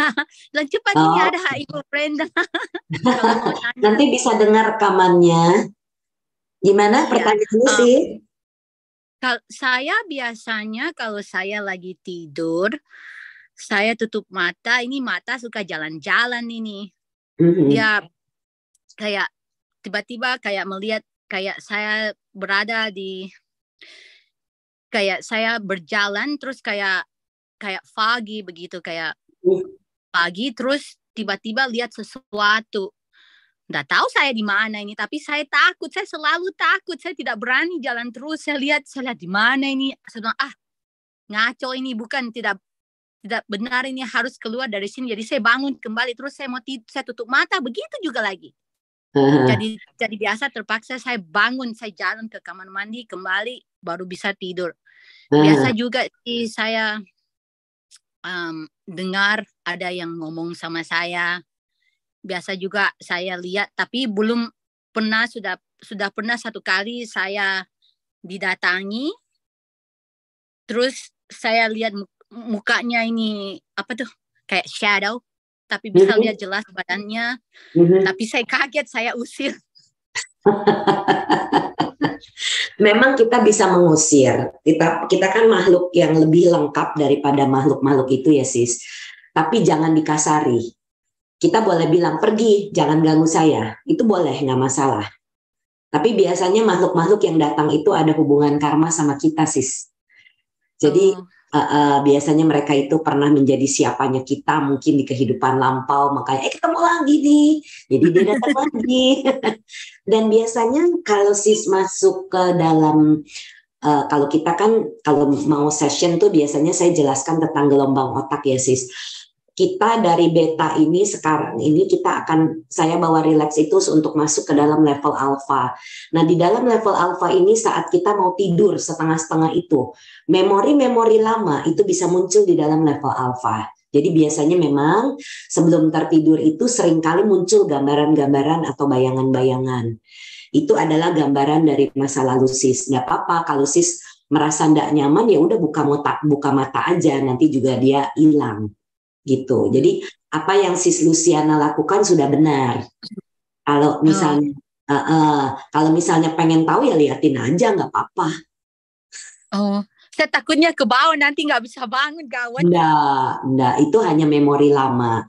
[SPEAKER 6] Dan cepat ini ada Ibu Brenda.
[SPEAKER 3] Nanti bisa dengar rekamannya. Gimana pertanyaannya sih?
[SPEAKER 6] Saya biasanya kalau saya lagi tidur, saya tutup mata. Ini mata suka jalan-jalan ini. Dia kayak tiba-tiba kayak melihat kayak saya berada di, kayak saya berjalan terus kayak pagi begitu, kayak pagi terus tiba-tiba lihat sesuatu. Nggak tahu saya di mana ini, tapi saya takut, saya selalu takut, saya tidak berani jalan terus. Saya lihat di mana ini, saya bilang, ngaco ini, bukan, tidak benar ini, harus keluar dari sini. Jadi saya bangun kembali, terus saya mau tidur, saya tutup mata, begitu juga lagi. Jadi biasa terpaksa saya bangun, saya jalan ke kamar mandi kembali, baru bisa tidur. Biasa juga sih saya dengar ada yang ngomong sama saya. Biasa juga saya lihat, tapi belum pernah, sudah pernah satu kali saya didatangi, terus saya lihat mukanya ini apa tuh, kayak shadow, tapi bisa lihat jelas badannya, tapi saya kaget, saya usir.
[SPEAKER 3] Memang kita bisa mengusir, kita kan makhluk yang lebih lengkap daripada makhluk-makhluk itu ya Sis, tapi jangan dikasari. Kita boleh bilang, pergi, jangan ganggu saya. Itu boleh, nggak masalah. Tapi biasanya makhluk-makhluk yang datang itu ada hubungan karma sama kita, Sis. Jadi biasanya mereka itu pernah menjadi siapanya kita, mungkin di kehidupan lampau, makanya ketemu lagi nih. Jadi dia datang lagi. Dan biasanya kalau Sis masuk ke dalam, kalau kita kan, kalau mau session tuh biasanya saya jelaskan tentang gelombang otak ya Sis. Kita dari beta ini sekarang ini saya bawa relax itu untuk masuk ke dalam level alpha. Nah di dalam level alpha ini saat kita mau tidur setengah-setengah itu, memori-memori lama itu bisa muncul di dalam level alpha. Jadi biasanya memang sebelum tertidur itu seringkali muncul gambaran-gambaran atau bayangan-bayangan. Itu adalah gambaran dari masa lalu Sis. Nggak apa-apa kalau Sis merasa nggak nyaman, ya udah buka mata aja, nanti juga dia hilang. Gitu. Jadi apa yang Sis Luciana lakukan sudah benar. Kalau misalnya kalau misalnya pengen tahu ya liatin aja, nggak apa-apa.
[SPEAKER 6] Saya takutnya ke bawah nanti nggak bisa bangun, gawat.
[SPEAKER 3] Enggak, itu hanya memori lama,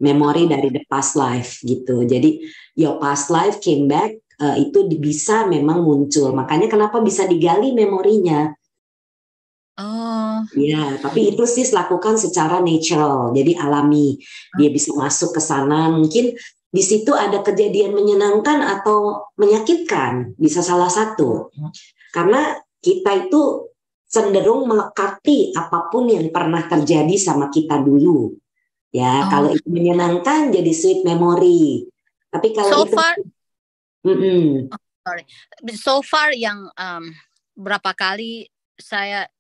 [SPEAKER 3] memori dari the past life gitu. Jadi your past life came back, itu bisa memang muncul. Makanya kenapa bisa digali memorinya. Ya, tapi itu Sis lakukan secara natural, jadi alami. Dia bisa masuk ke sana, mungkin di situ ada kejadian menyenangkan atau menyakitkan, bisa salah satu. Karena kita itu cenderung melekati apapun yang pernah terjadi sama kita dulu. Ya, kalau itu menyenangkan jadi sweet memory. Tapi kalau
[SPEAKER 6] so far yang berapa kali saya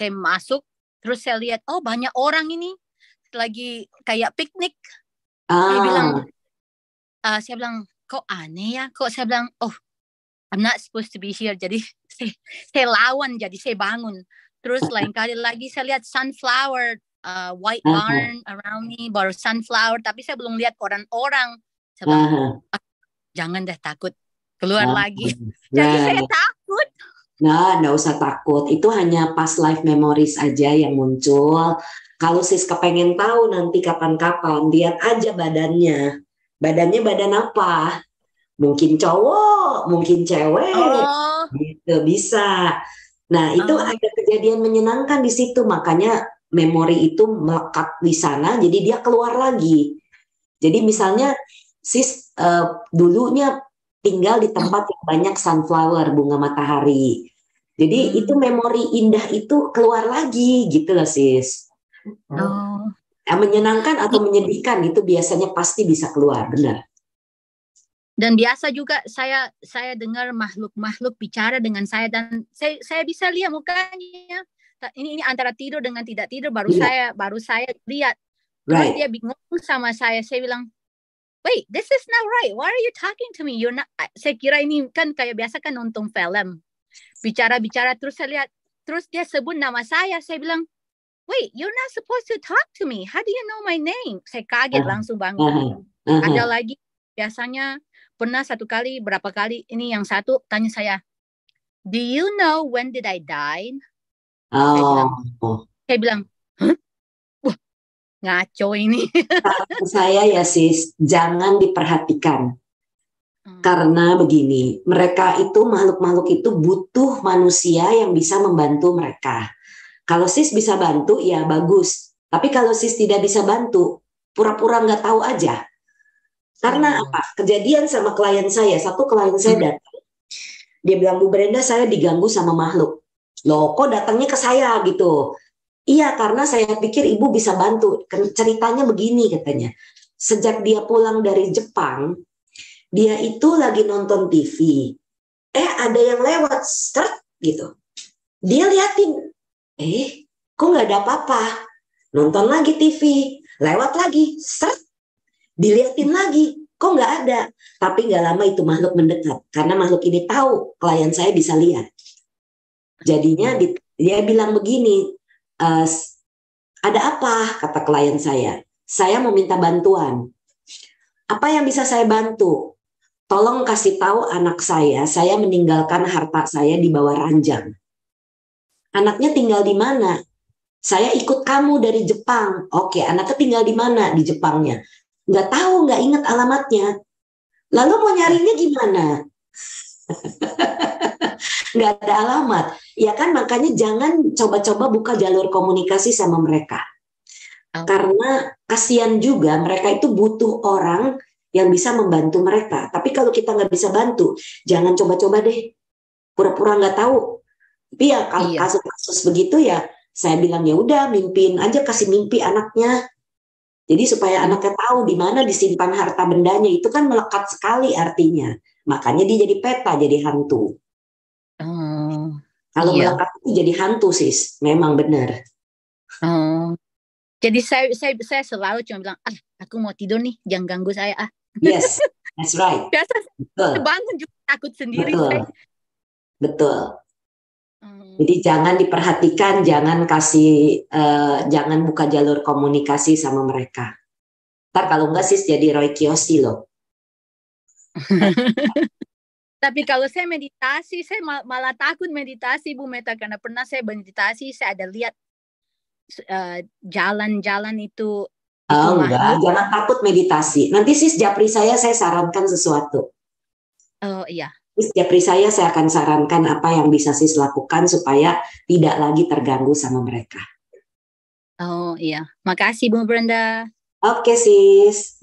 [SPEAKER 6] masuk, terus saya lihat, oh banyak orang ini lagi kayak piknik. Saya bilang, kok aneh ya? Kok saya bilang, oh, I'm not supposed to be here. Jadi saya lawan, jadi saya bangun. Terus lain kali lagi saya lihat sunflower, white barn around me, baru sunflower. Tapi saya belum lihat orang-orang. Saya bilang, jangan deh, takut keluar lagi. Jadi saya takut.
[SPEAKER 3] Nah, nggak usah takut. Itu hanya past life memories aja yang muncul. Kalau sis kepengen tahu nanti kapan-kapan, lihat aja badannya. Badannya badan apa? Mungkin cowok, mungkin cewek, gitu bisa. Nah, itu ada kejadian menyenangkan di situ, makanya memori itu melekat di sana, jadi dia keluar lagi. Jadi misalnya sis dulunya tinggal di tempat yang banyak sunflower, bunga matahari. Jadi itu memori indah itu keluar lagi, gitu loh sis. Menyenangkan atau menyedihkan itu biasanya pasti bisa keluar, benar.
[SPEAKER 6] Dan biasa juga saya dengar makhluk-makhluk bicara dengan saya, dan saya bisa lihat mukanya. Ini antara tidur dengan tidak tidur baru saya lihat. Terus dia bingung sama saya bilang, wait, this is not right. Why are you talking to me? You're not. Saya kira ini kan kayak biasa kan nonton film. Bicara-bicara terus saya lihat, terus dia sebut nama saya bilang, wait, you're not supposed to talk to me. How do you know my name? Saya kaget langsung bangun. Ada lagi biasanya pernah berapa kali ini yang satu tanya saya, do you know when did I die? Saya bilang, huh? Wah, ngaco ini.
[SPEAKER 3] Saya ya sis, jangan diperhatikan. Karena begini, mereka itu makhluk-makhluk itu butuh manusia yang bisa membantu mereka. Kalau sis bisa bantu ya bagus. Tapi kalau sis tidak bisa bantu, pura-pura nggak tahu aja. Karena apa? Kejadian sama klien saya, satu klien saya datang, dia bilang, Bu Brenda, saya diganggu sama makhluk. Loh, kok datangnya ke saya gitu? Iya, karena saya pikir ibu bisa bantu. Ceritanya begini katanya. Sejak dia pulang dari Jepang, dia itu lagi nonton TV. Ada yang lewat, start gitu. Dia liatin, kok nggak ada apa-apa? Nonton lagi TV, lewat lagi, start. Dilihatin lagi, kok nggak ada. Tapi nggak lama itu makhluk mendekat. Karena makhluk ini tahu klien saya bisa lihat. Jadinya dia bilang begini, ada apa? Kata klien saya mau minta bantuan. Apa yang bisa saya bantu? Tolong kasih tahu anak saya meninggalkan harta saya di bawah ranjang. Anaknya tinggal di mana? Saya ikut kamu dari Jepang. Oke, anaknya tinggal di mana? Di Jepangnya. Nggak tahu, nggak ingat alamatnya. Lalu mau nyarinya gimana? Nggak ada alamat. Ya kan, makanya jangan coba-coba buka jalur komunikasi sama mereka. Karena kasihan juga, mereka itu butuh orang yang bisa membantu mereka. Tapi kalau kita nggak bisa bantu, jangan coba-coba deh. Pura-pura nggak tahu. Tapi ya kalau kasus-kasus begitu ya, saya bilang ya udah, mimpiin aja, kasih mimpi anaknya. Jadi supaya anaknya tahu di mana disimpan harta bendanya, itu kan melekat sekali artinya. Makanya dia jadi peta, jadi hantu. Kalau melekat itu jadi hantu sis, memang benar.
[SPEAKER 6] Jadi saya selalu cuma bilang, aku mau tidur nih, jangan ganggu saya.
[SPEAKER 3] Yes, that's right.
[SPEAKER 6] Biasa saya bangun juga takut sendiri.
[SPEAKER 3] Betul. Jadi jangan diperhatikan, jangan jangan buka jalur komunikasi sama mereka. Ntar kalau enggak sis jadi Roy Kiyoshi loh.
[SPEAKER 6] Tapi kalau saya meditasi, saya malah takut meditasi Bu Meta, karena pernah saya meditasi, saya ada lihat jalan-jalan itu.
[SPEAKER 3] Enggak, jangan takut meditasi. Nanti sis japri saya sarankan sesuatu.
[SPEAKER 6] Oh iya.
[SPEAKER 3] Japri saya akan sarankan apa yang bisa sis lakukan supaya tidak lagi terganggu sama mereka.
[SPEAKER 6] Oh iya, makasih Bu Brenda.
[SPEAKER 3] Oke sis.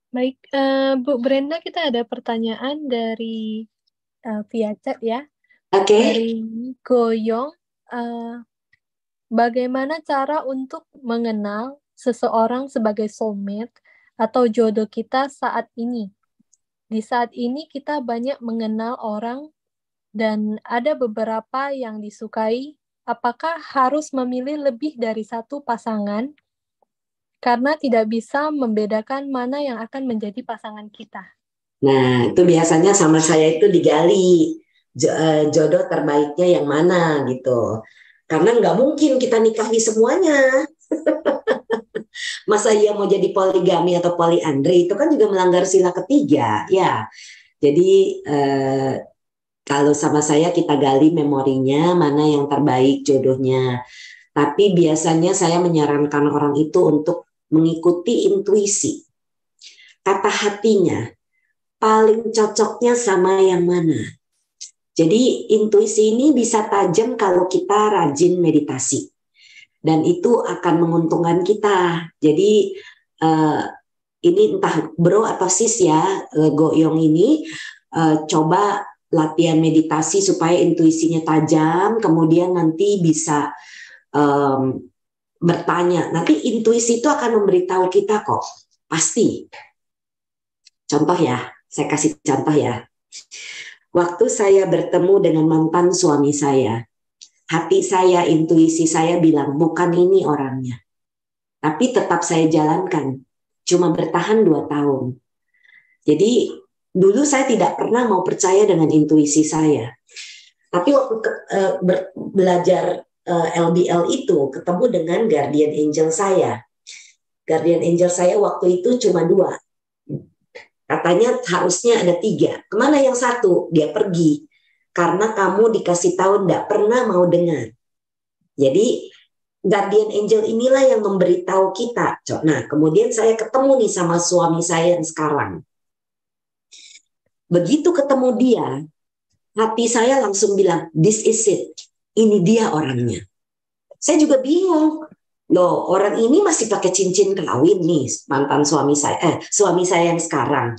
[SPEAKER 1] Baik, Bu Brenda, kita ada pertanyaan dari via chat ya.
[SPEAKER 3] Oke.
[SPEAKER 1] Dari Goyong, bagaimana cara untuk mengenal seseorang sebagai soulmate atau jodoh kita saat ini? Di saat ini kita banyak mengenal orang dan ada beberapa yang disukai. Apakah harus memilih lebih dari satu pasangan? Karena tidak bisa membedakan mana yang akan menjadi pasangan kita.
[SPEAKER 3] Nah, itu biasanya sama saya itu digali jodoh terbaiknya yang mana gitu. Karena nggak mungkin kita nikahi semuanya. Masa iya mau jadi poligami atau poliandri itu kan juga melanggar sila ketiga ya. Jadi kalau sama saya kita gali memorinya mana yang terbaik jodohnya. Tapi biasanya saya menyarankan orang itu untuk mengikuti intuisi. Kata hatinya paling cocoknya sama yang mana. Jadi intuisi ini bisa tajam kalau kita rajin meditasi. Dan itu akan menguntungkan kita. Jadi ini entah bro atau sis ya, Goyong ini coba latihan meditasi supaya intuisinya tajam, kemudian nanti bisa bertanya. Nanti intuisi itu akan memberitahu kita kok, pasti. Contoh ya, saya kasih contoh ya. Waktu saya bertemu dengan mantan suami saya, hati saya, intuisi saya bilang bukan ini orangnya. Tapi tetap saya jalankan, cuma bertahan 2 tahun. Jadi dulu saya tidak pernah mau percaya dengan intuisi saya. Tapi waktu belajar LBL itu ketemu dengan guardian angel saya. Guardian angel saya waktu itu cuma 2. Katanya harusnya ada 3. Kemana yang 1? Dia pergi. Karena kamu dikasih tahu tidak pernah mau dengar. Jadi guardian angel inilah yang memberitahu kita. Nah, kemudian saya ketemu nih sama suami saya yang sekarang. Begitu ketemu dia, hati saya langsung bilang, this is it. Ini dia orangnya. Saya juga bingung. Loh, orang ini masih pakai cincin kawin nih, mantan suami saya yang sekarang.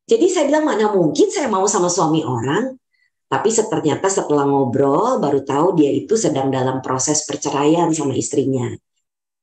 [SPEAKER 3] Jadi saya bilang, mana mungkin saya mau sama suami orang. Tapi ternyata setelah ngobrol, baru tahu dia itu sedang dalam proses perceraian sama istrinya.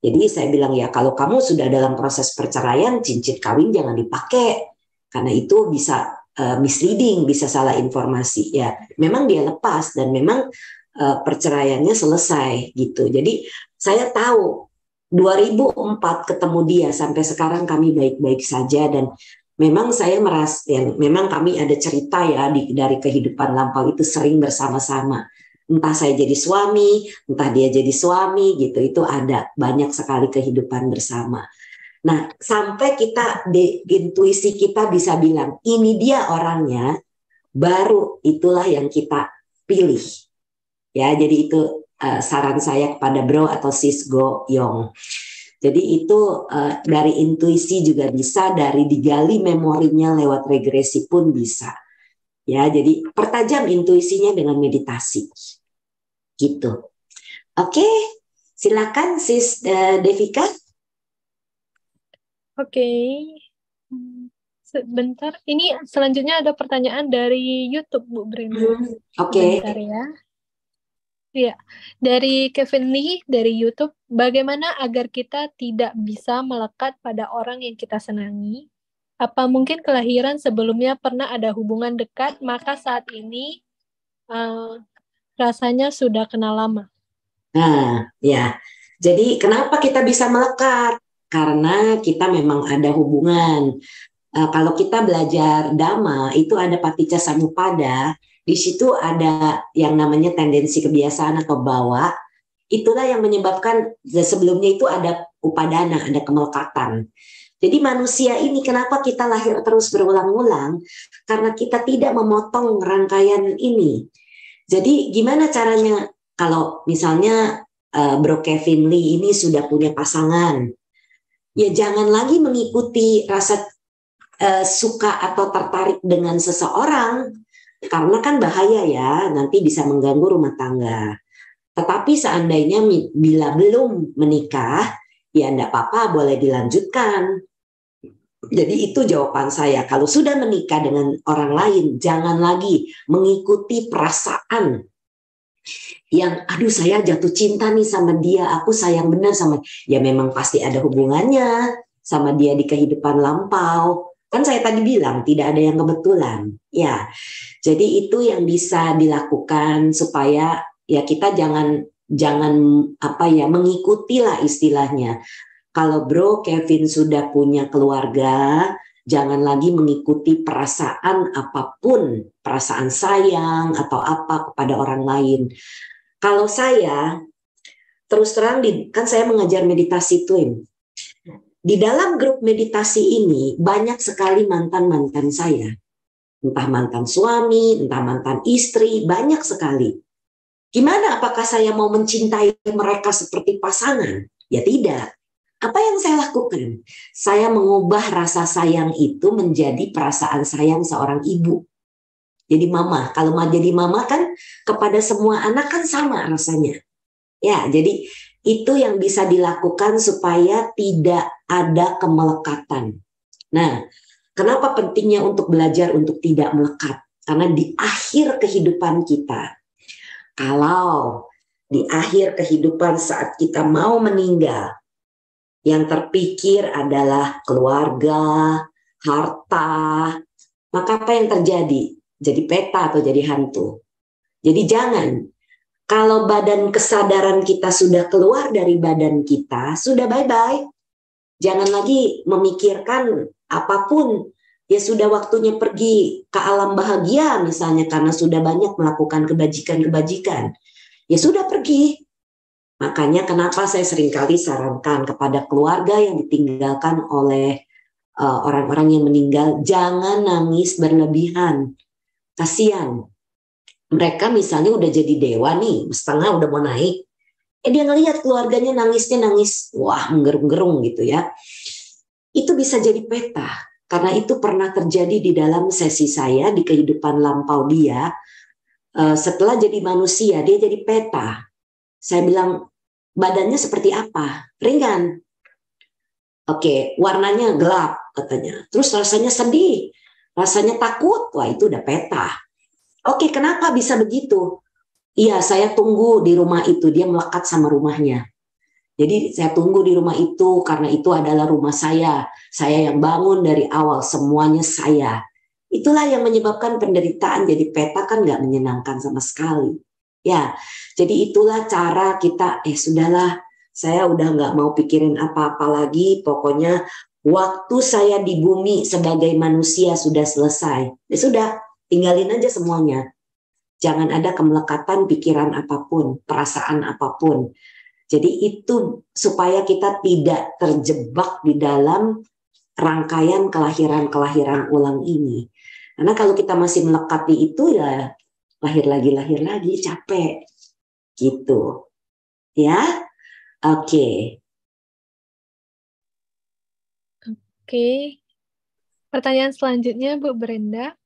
[SPEAKER 3] Jadi saya bilang, ya kalau kamu sudah dalam proses perceraian, cincin kawin jangan dipakai. Karena itu bisa misleading, bisa salah informasi. Ya, memang dia lepas dan memang perceraiannya selesai gitu. Jadi saya tahu 2004 ketemu dia sampai sekarang kami baik-baik saja dan memang saya merasa ya, memang kami ada cerita ya dari kehidupan lampau itu sering bersama-sama. Entah saya jadi suami, entah dia jadi suami gitu. Itu ada banyak sekali kehidupan bersama. Nah, sampai kita di intuisi kita bisa bilang ini dia orangnya, baru itulah yang kita pilih. Ya, jadi itu saran saya kepada bro atau sis Goyong. Jadi itu dari intuisi juga bisa, dari digali memorinya lewat regresi pun bisa. Ya, jadi pertajam intuisinya dengan meditasi. Gitu. Oke, silakan sis Devika.
[SPEAKER 1] Oke. Sebentar, ini selanjutnya ada pertanyaan dari YouTube, Bu Brenda.
[SPEAKER 3] Oke.
[SPEAKER 1] Sebentar ya. Ya, dari Kevin Lee dari YouTube, bagaimana agar kita tidak bisa melekat pada orang yang kita senangi? Apa mungkin kelahiran sebelumnya pernah ada hubungan dekat, maka saat ini rasanya sudah kenal lama?
[SPEAKER 3] Nah, ya. Jadi kenapa kita bisa melekat? Karena kita memang ada hubungan. Kalau kita belajar Dhamma, itu ada paticca samuppada. Di situ ada yang namanya tendensi kebiasaan atau bawa. Itulah yang menyebabkan sebelumnya itu ada upadana, ada kemelekatan. Jadi manusia ini kenapa kita lahir terus berulang-ulang? Karena kita tidak memotong rangkaian ini. Jadi gimana caranya kalau misalnya Bro Kevin Lee ini sudah punya pasangan? Ya jangan lagi mengikuti rasa suka atau tertarik dengan seseorang. Karena kan bahaya ya, nanti bisa mengganggu rumah tangga. Tetapi seandainya bila belum menikah, ya enggak apa-apa, boleh dilanjutkan. Jadi itu jawaban saya. Kalau sudah menikah dengan orang lain, jangan lagi mengikuti perasaan yang aduh saya jatuh cinta nih sama dia, aku sayang benar sama, ya memang pasti ada hubungannya sama dia di kehidupan lampau. Kan saya tadi bilang tidak ada yang kebetulan. Ya. Jadi itu yang bisa dilakukan supaya ya kita jangan mengikuti lah istilahnya. Kalau Bro Kevin sudah punya keluarga, jangan lagi mengikuti perasaan apapun, perasaan sayang atau apa kepada orang lain. Kalau saya, terus terang, kan saya mengajar meditasi twin. Di dalam grup meditasi ini banyak sekali mantan-mantan saya. Entah mantan suami, entah mantan istri, banyak sekali. Gimana, apakah saya mau mencintai mereka seperti pasangan? Ya tidak. Apa yang saya lakukan? Saya mengubah rasa sayang itu menjadi perasaan sayang seorang ibu. Jadi mama, kalau mau jadi mama kan kepada semua anak kan sama rasanya. Ya, jadi itu yang bisa dilakukan supaya tidak ada kemelekatan. Nah, kenapa pentingnya untuk belajar untuk tidak melekat? Karena di akhir kehidupan kita, kalau di akhir kehidupan saat kita mau meninggal, yang terpikir adalah keluarga, harta, maka apa yang terjadi? Jadi peta atau jadi hantu. Jadi jangan, kalau badan kesadaran kita sudah keluar dari badan kita, sudah bye-bye. Jangan lagi memikirkan apapun. Ya sudah waktunya pergi ke alam bahagia misalnya karena sudah banyak melakukan kebajikan-kebajikan. Ya sudah pergi. Makanya kenapa saya seringkali sarankan kepada keluarga yang ditinggalkan oleh orang-orang yang meninggal, jangan nangis berlebihan. Kasihan. Mereka misalnya udah jadi dewa nih, setengah udah mau naik. Dia ngelihat keluarganya nangisnya nangis, wah menggerung-gerung gitu ya. Itu bisa jadi peta. Karena itu pernah terjadi di dalam sesi saya di kehidupan lampau dia. Setelah jadi manusia, dia jadi peta. Saya bilang, badannya seperti apa? Ringan. Oke, warnanya gelap katanya. Terus rasanya sedih, rasanya takut. Wah, itu udah peta. Oke, kenapa bisa begitu? Iya, saya tunggu di rumah itu. Dia melekat sama rumahnya. Jadi saya tunggu di rumah itu karena itu adalah rumah saya. Saya yang bangun dari awal, semuanya saya. Itulah yang menyebabkan penderitaan. Jadi peta kan nggak menyenangkan sama sekali. Ya, jadi itulah cara kita, sudahlah, saya udah nggak mau pikirin apa-apa lagi, pokoknya waktu saya di bumi sebagai manusia sudah selesai. Ya sudah, tinggalin aja semuanya. Jangan ada kemelekatan pikiran apapun, perasaan apapun. Jadi itu supaya kita tidak terjebak di dalam rangkaian kelahiran-kelahiran ulang ini. Karena kalau kita masih melekat di itu ya lahir lagi, capek. Gitu. Ya? Oke.
[SPEAKER 1] Oke. Pertanyaan selanjutnya Bu Brenda.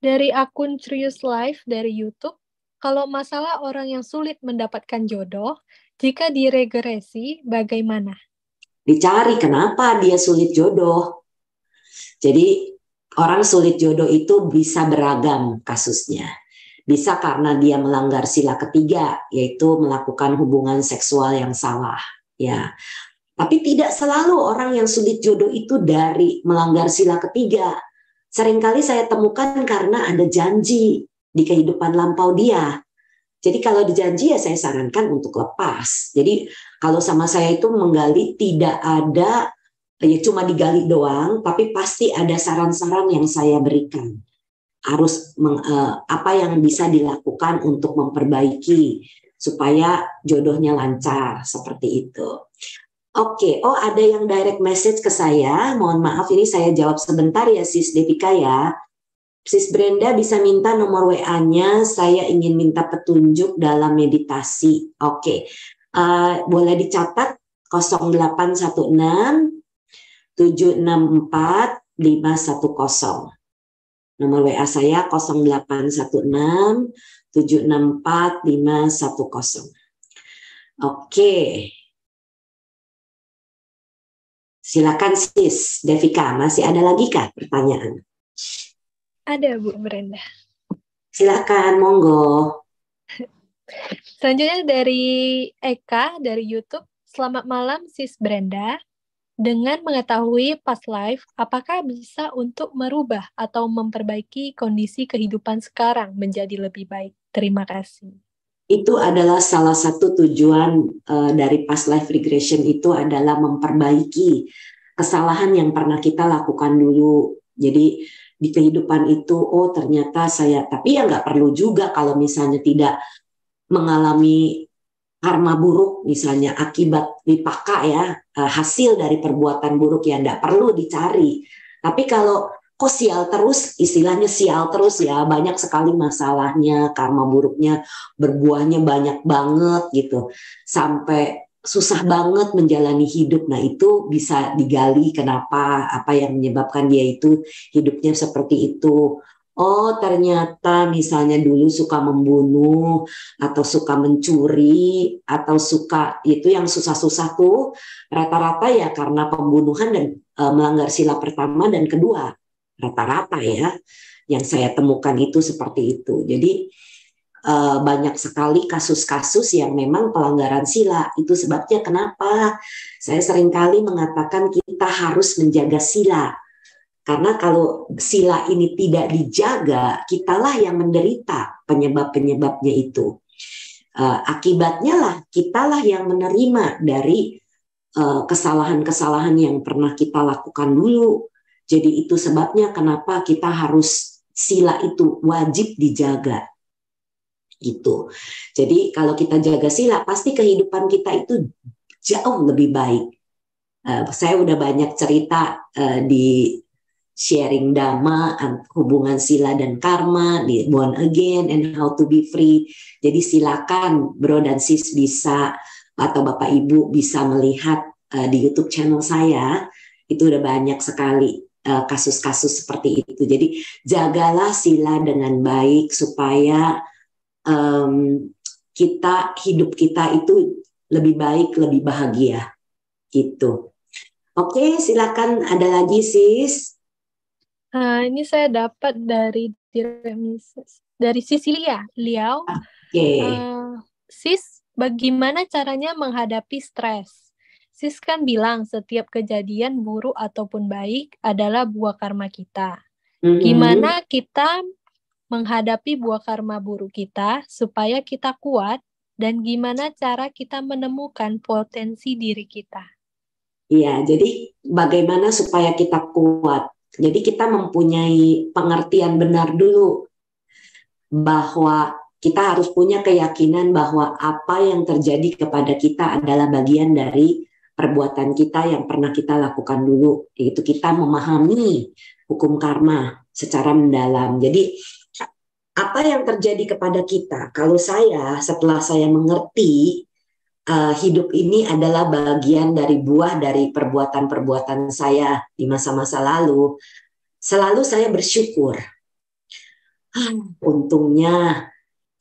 [SPEAKER 1] Dari akun Curious Life dari YouTube, kalau masalah orang yang sulit mendapatkan jodoh, jika diregresi, bagaimana?
[SPEAKER 3] Dicari kenapa dia sulit jodoh. Jadi orang sulit jodoh itu bisa beragam kasusnya. Bisa karena dia melanggar sila ketiga, yaitu melakukan hubungan seksual yang salah. Ya, tapi tidak selalu orang yang sulit jodoh itu dari melanggar sila ketiga. Seringkali saya temukan karena ada janji di kehidupan lampau dia. Jadi kalau dijanji ya saya sarankan untuk lepas. Jadi kalau sama saya itu menggali tidak ada, ya cuma digali doang, tapi pasti ada saran-saran yang saya berikan. Harus apa yang bisa dilakukan untuk memperbaiki supaya jodohnya lancar seperti itu. Oke, ada yang direct message ke saya. Mohon maaf ini saya jawab sebentar ya Sis Devika ya. Sis Brenda bisa minta nomor WA-nya. Saya ingin minta petunjuk dalam meditasi. Oke, boleh dicatat 0816 764 510. Nomor WA saya 0816 764 510. Oke. Silakan Sis Devika, masih ada lagi kah pertanyaan?
[SPEAKER 1] Ada Bu Brenda.
[SPEAKER 3] Silakan, monggo.
[SPEAKER 1] Selanjutnya dari Eka dari YouTube. Selamat malam Sis Brenda. Dengan mengetahui past life, apakah bisa untuk merubah atau memperbaiki kondisi kehidupan sekarang menjadi lebih baik? Terima kasih.
[SPEAKER 3] Itu adalah salah satu tujuan dari past life regression, itu adalah memperbaiki kesalahan yang pernah kita lakukan dulu. Jadi di kehidupan itu, oh ternyata saya, tapi ya nggak perlu juga kalau misalnya tidak mengalami karma buruk, misalnya akibat vipaka ya, hasil dari perbuatan buruk yang tidak perlu dicari. Tapi kalau kok sial terus, istilahnya sial terus ya, banyak sekali masalahnya, karma buruknya berbuahnya banyak banget gitu, sampai susah banget menjalani hidup. Nah itu bisa digali kenapa, apa yang menyebabkan dia itu hidupnya seperti itu. Oh ternyata misalnya dulu suka membunuh atau suka mencuri atau suka, itu yang susah-susah tuh rata-rata ya karena pembunuhan dan melanggar sila pertama dan kedua, rata-rata ya yang saya temukan itu seperti itu. Jadi banyak sekali kasus-kasus yang memang pelanggaran sila. Itu sebabnya kenapa saya seringkali mengatakan kita harus menjaga sila. Karena kalau sila ini tidak dijaga, kitalah yang menderita penyebab-penyebabnya itu. Akibatnya lah, kitalah yang menerima dari kesalahan-kesalahan yang pernah kita lakukan dulu. Jadi itu sebabnya kenapa kita harus, sila itu wajib dijaga. Gitu. Jadi kalau kita jaga sila, pasti kehidupan kita itu jauh lebih baik. Saya udah banyak cerita di sharing Dhamma, hubungan sila dan karma, di Born Again and How to Be Free. Jadi silakan bro dan sis bisa, atau bapak ibu bisa melihat di YouTube channel saya, itu udah banyak sekali kasus-kasus seperti itu. Jadi jagalah sila dengan baik supaya hidup kita itu lebih baik, lebih bahagia gitu. Oke, silakan ada lagi sis.
[SPEAKER 1] Ini saya dapat dari Sisilia, Liao. Sis, bagaimana caranya menghadapi stres? Sis kan bilang setiap kejadian buruk ataupun baik adalah buah karma kita. Gimana kita menghadapi buah karma buruk kita supaya kita kuat, dan gimana cara kita menemukan potensi diri kita?
[SPEAKER 3] Iya, jadi bagaimana supaya kita kuat? Jadi kita mempunyai pengertian benar dulu bahwa kita harus punya keyakinan bahwa apa yang terjadi kepada kita adalah bagian dari perbuatan kita yang pernah kita lakukan dulu. Yaitu kita memahami hukum karma secara mendalam. Jadi apa yang terjadi kepada kita? Kalau saya, setelah saya mengerti hidup ini adalah bagian dari buah dari perbuatan-perbuatan saya di masa-masa lalu, selalu saya bersyukur. Untungnya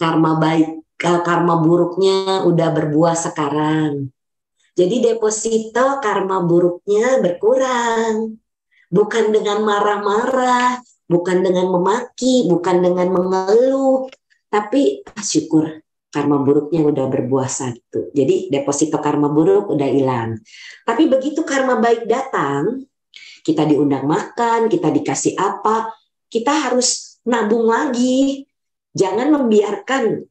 [SPEAKER 3] karma buruknya udah berbuah sekarang. Jadi deposito karma buruknya berkurang. Bukan dengan marah-marah, bukan dengan memaki, bukan dengan mengeluh, tapi syukur. Karma buruknya udah berbuah satu. Jadi deposito karma buruk udah hilang. Tapi begitu karma baik datang, kita diundang makan, kita dikasih apa, kita harus nabung lagi. Jangan membiarkan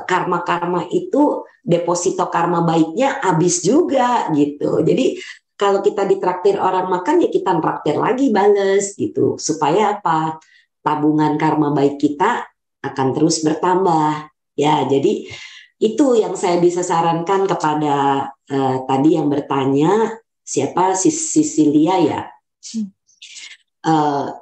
[SPEAKER 3] karma-karma itu, deposito karma baiknya habis juga gitu. Jadi kalau kita ditraktir orang makan, ya kita traktir lagi bales gitu. Supaya apa? Tabungan karma baik kita akan terus bertambah. Ya, jadi itu yang saya bisa sarankan kepada tadi yang bertanya, siapa Sisilia ya?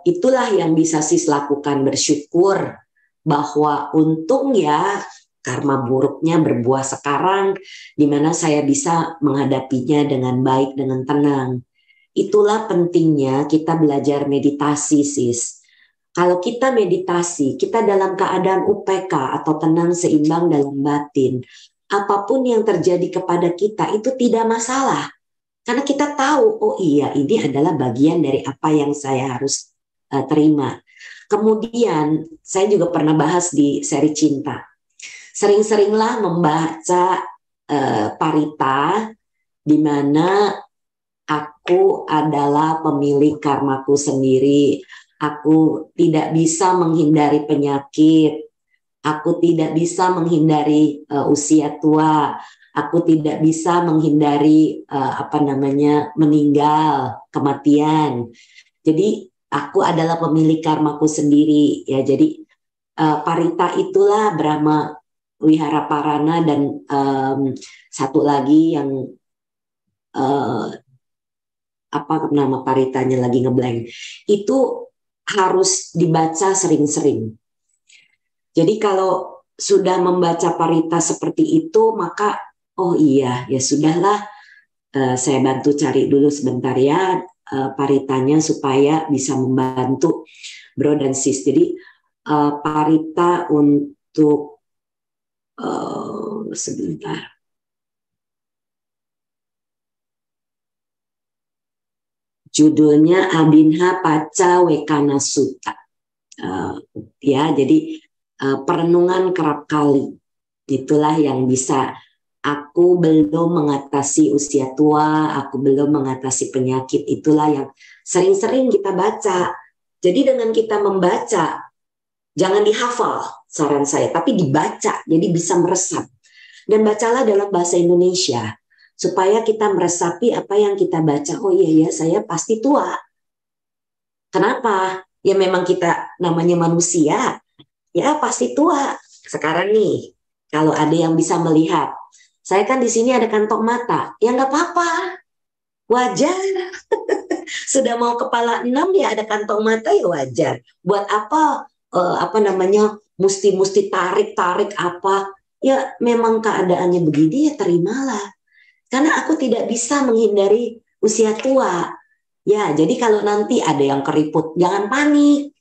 [SPEAKER 3] Itulah yang bisa sis lakukan, bersyukur bahwa untung ya karma buruknya berbuah sekarang, di mana saya bisa menghadapinya dengan baik, dengan tenang. Itulah pentingnya kita belajar meditasi sis. Kalau kita meditasi, kita dalam keadaan UPK atau tenang seimbang dalam batin, apapun yang terjadi kepada kita itu tidak masalah. Karena kita tahu, oh iya ini adalah bagian dari apa yang saya harus terima. Kemudian saya juga pernah bahas di seri cinta. Sering-seringlah membaca Parita, di mana aku adalah pemilik karmaku sendiri. Aku tidak bisa menghindari penyakit. Aku tidak bisa menghindari usia tua. Aku tidak bisa menghindari meninggal, kematian. Jadi aku adalah pemilik karmaku sendiri. Ya, jadi Parita itulah Brahma Wihara Parana, dan satu lagi yang apa nama Paritanya lagi ngeblank, itu harus dibaca sering-sering. Jadi kalau sudah membaca Parita seperti itu, maka oh iya ya sudahlah, saya bantu cari dulu sebentar ya Paritanya supaya bisa membantu bro dan sis. Jadi Parita untuk sebentar. Judulnya Abinha Paca Wekana Sutta. Ya, jadi perenungan kerap kali. Itulah yang bisa. Aku belum mengatasi usia tua, aku belum mengatasi penyakit. Itulah yang sering-sering kita baca. Jadi dengan kita membaca, jangan dihafal saran saya, tapi dibaca, jadi bisa meresap. Dan bacalah dalam bahasa Indonesia, supaya kita meresapi apa yang kita baca. Oh iya ya, saya pasti tua. Kenapa? Ya memang kita namanya manusia, ya pasti tua. Sekarang nih, kalau ada yang bisa melihat, saya kan di sini ada kantong mata, ya nggak apa-apa, wajar. Sudah mau kepala 6 ya ada kantong mata ya wajar. Buat apa mesti tarik apa? Ya memang keadaannya begini ya terimalah. Karena aku tidak bisa menghindari usia tua. Ya, jadi kalau nanti ada yang keriput, jangan panik.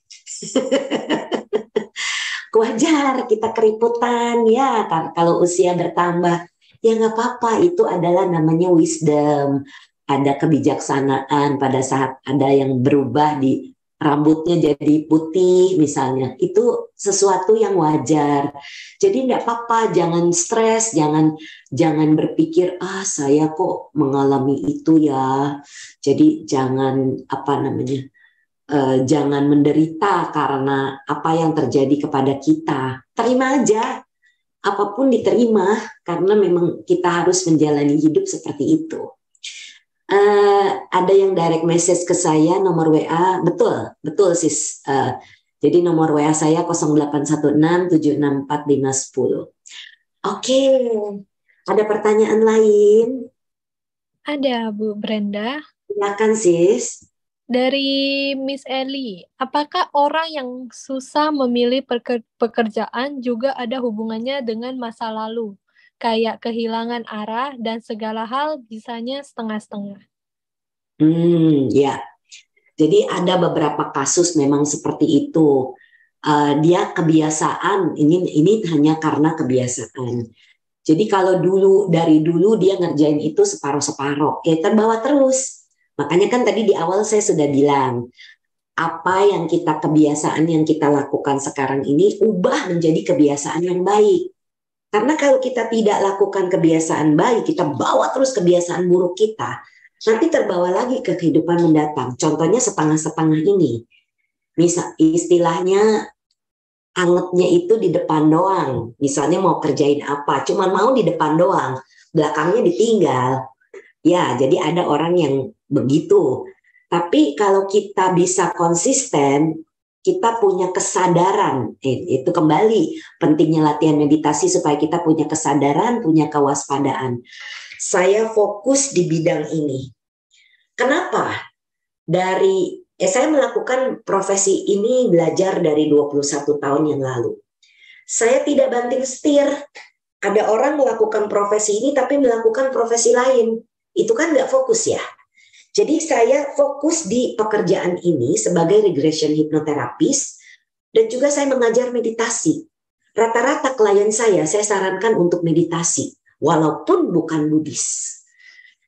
[SPEAKER 3] Wajar kita keriputan ya, kalau usia bertambah. Ya nggak apa-apa, itu adalah namanya wisdom. Ada kebijaksanaan pada saat ada yang berubah di rambutnya jadi putih misalnya. Itu sesuatu yang wajar. Jadi nggak apa-apa, jangan stres, jangan berpikir saya kok mengalami itu ya. Jadi jangan jangan menderita karena apa yang terjadi kepada kita. Terima aja, apapun diterima, karena memang kita harus menjalani hidup seperti itu. Ada yang direct message ke saya nomor WA, betul sis. Jadi nomor WA saya 0816764510. Oke, ada pertanyaan lain?
[SPEAKER 1] Ada Bu Brenda.
[SPEAKER 3] Silakan sis.
[SPEAKER 1] Dari Miss Ellie, apakah orang yang susah memilih pekerjaan juga ada hubungannya dengan masa lalu? Kayak kehilangan arah dan segala hal bisanya setengah-setengah.
[SPEAKER 3] Ya. Jadi ada beberapa kasus memang seperti itu. Dia kebiasaan, ini hanya karena kebiasaan. Jadi kalau dari dulu dia ngerjain itu separuh-separuh, ya terbawa terus. Makanya kan tadi di awal saya sudah bilang, apa yang kebiasaan yang kita lakukan sekarang ini ubah menjadi kebiasaan yang baik. Karena kalau kita tidak lakukan kebiasaan baik, kita bawa terus kebiasaan buruk kita, nanti terbawa lagi ke kehidupan mendatang. Contohnya setengah-setengah ini. Misal istilahnya angetnya itu di depan doang. Misalnya mau kerjain apa, cuma mau di depan doang, belakangnya ditinggal. Ya, jadi ada orang yang begitu. Tapi kalau kita bisa konsisten, kita punya kesadaran. Itu kembali pentingnya latihan meditasi supaya kita punya kesadaran, punya kewaspadaan. Saya fokus di bidang ini. Kenapa? Saya melakukan profesi ini belajar dari 21 tahun yang lalu. Saya tidak banting setir. Ada orang melakukan profesi ini tapi melakukan profesi lain. Itu kan nggak fokus ya. Jadi saya fokus di pekerjaan ini sebagai regression hypnotherapist dan juga saya mengajar meditasi. Rata-rata klien saya sarankan untuk meditasi walaupun bukan Buddhis.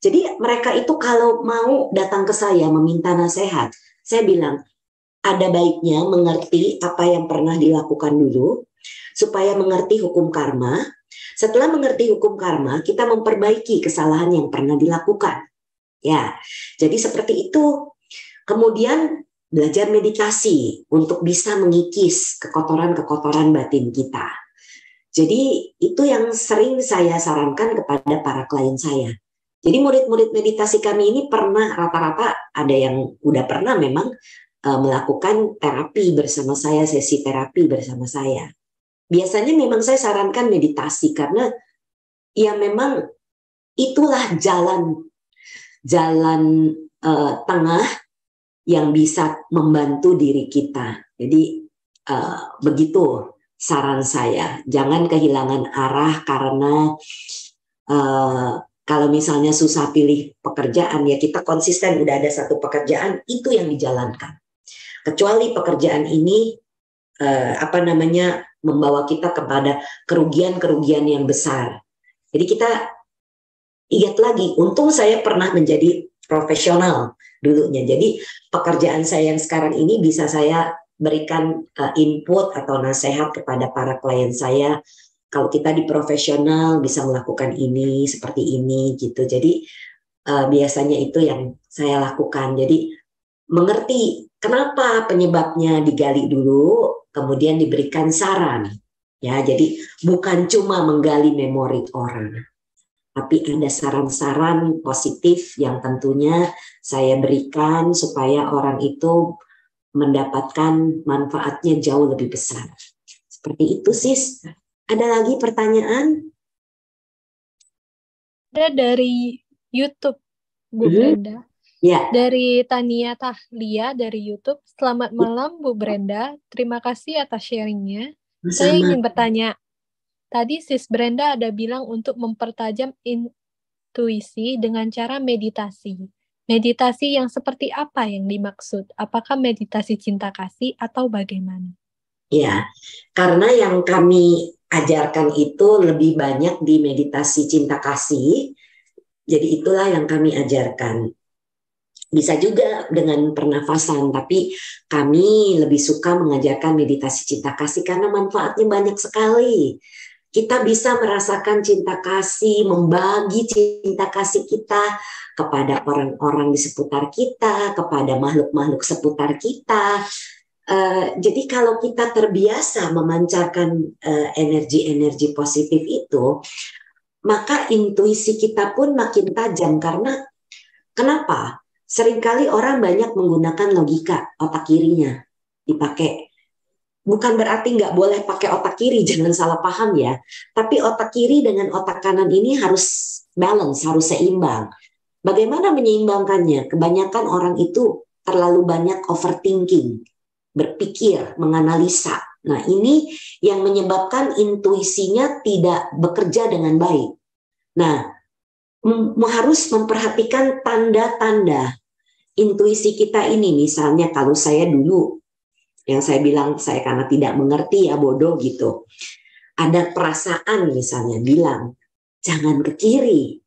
[SPEAKER 3] Jadi mereka itu kalau mau datang ke saya meminta nasihat, saya bilang ada baiknya mengerti apa yang pernah dilakukan dulu, supaya mengerti hukum karma. Setelah mengerti hukum karma, kita memperbaiki kesalahan yang pernah dilakukan. Ya, jadi seperti itu. Kemudian belajar meditasi untuk bisa mengikis kekotoran-kekotoran batin kita. Jadi itu yang sering saya sarankan kepada para klien saya. Jadi murid-murid meditasi kami ini pernah rata-rata ada yang udah pernah memang melakukan terapi bersama saya, sesi terapi bersama saya. Biasanya memang saya sarankan meditasi karena ya memang itulah jalan tengah yang bisa membantu diri kita. Jadi begitu saran saya. Jangan kehilangan arah karena kalau misalnya susah pilih pekerjaan, ya kita konsisten udah ada satu pekerjaan, itu yang dijalankan. Kecuali pekerjaan ini membawa kita kepada kerugian-kerugian yang besar. Jadi kita ingat lagi, untung saya pernah menjadi profesional dulunya. Jadi pekerjaan saya yang sekarang ini bisa saya berikan input atau nasihat kepada para klien saya. Kalau kita di profesional bisa melakukan ini, seperti ini gitu. Jadi biasanya itu yang saya lakukan. Jadi mengerti kenapa penyebabnya digali dulu, kemudian diberikan saran. Ya, jadi bukan cuma menggali memori orang, tapi ada saran-saran positif yang tentunya saya berikan supaya orang itu mendapatkan manfaatnya jauh lebih besar. Seperti itu, Sis. Ada lagi pertanyaan?
[SPEAKER 1] Ada dari YouTube, Bu Brenda.
[SPEAKER 3] Ya.
[SPEAKER 1] Dari Tania Tahlia dari YouTube. Selamat malam, Bu Brenda. Terima kasih atas sharingnya. Saya ingin bertanya, tadi Sis Brenda ada bilang untuk mempertajam intuisi dengan cara meditasi. Meditasi yang seperti apa yang dimaksud? Apakah meditasi cinta kasih atau bagaimana?
[SPEAKER 3] Ya, karena yang kami ajarkan itu lebih banyak di meditasi cinta kasih. Jadi itulah yang kami ajarkan. Bisa juga dengan pernafasan, tapi kami lebih suka mengajarkan meditasi cinta kasih karena manfaatnya banyak sekali. Kita bisa merasakan cinta kasih, membagi cinta kasih kita kepada orang-orang di seputar kita, kepada makhluk-makhluk seputar kita. Jadi kalau kita terbiasa memancarkan energi-energi positif itu, maka intuisi kita pun makin tajam. Karena kenapa? Seringkali orang banyak menggunakan logika, otak kirinya dipakai. Bukan berarti nggak boleh pakai otak kiri, jangan salah paham ya. Tapi otak kiri dengan otak kanan ini harus balance, harus seimbang. Bagaimana menyeimbangkannya? Kebanyakan orang itu terlalu banyak overthinking, berpikir, menganalisa. Nah, ini yang menyebabkan intuisinya tidak bekerja dengan baik. Nah, harus memperhatikan tanda-tanda intuisi kita ini. Misalnya kalau saya dulu, yang saya bilang saya karena tidak mengerti ya bodoh gitu. Ada perasaan misalnya bilang, jangan ke kiri.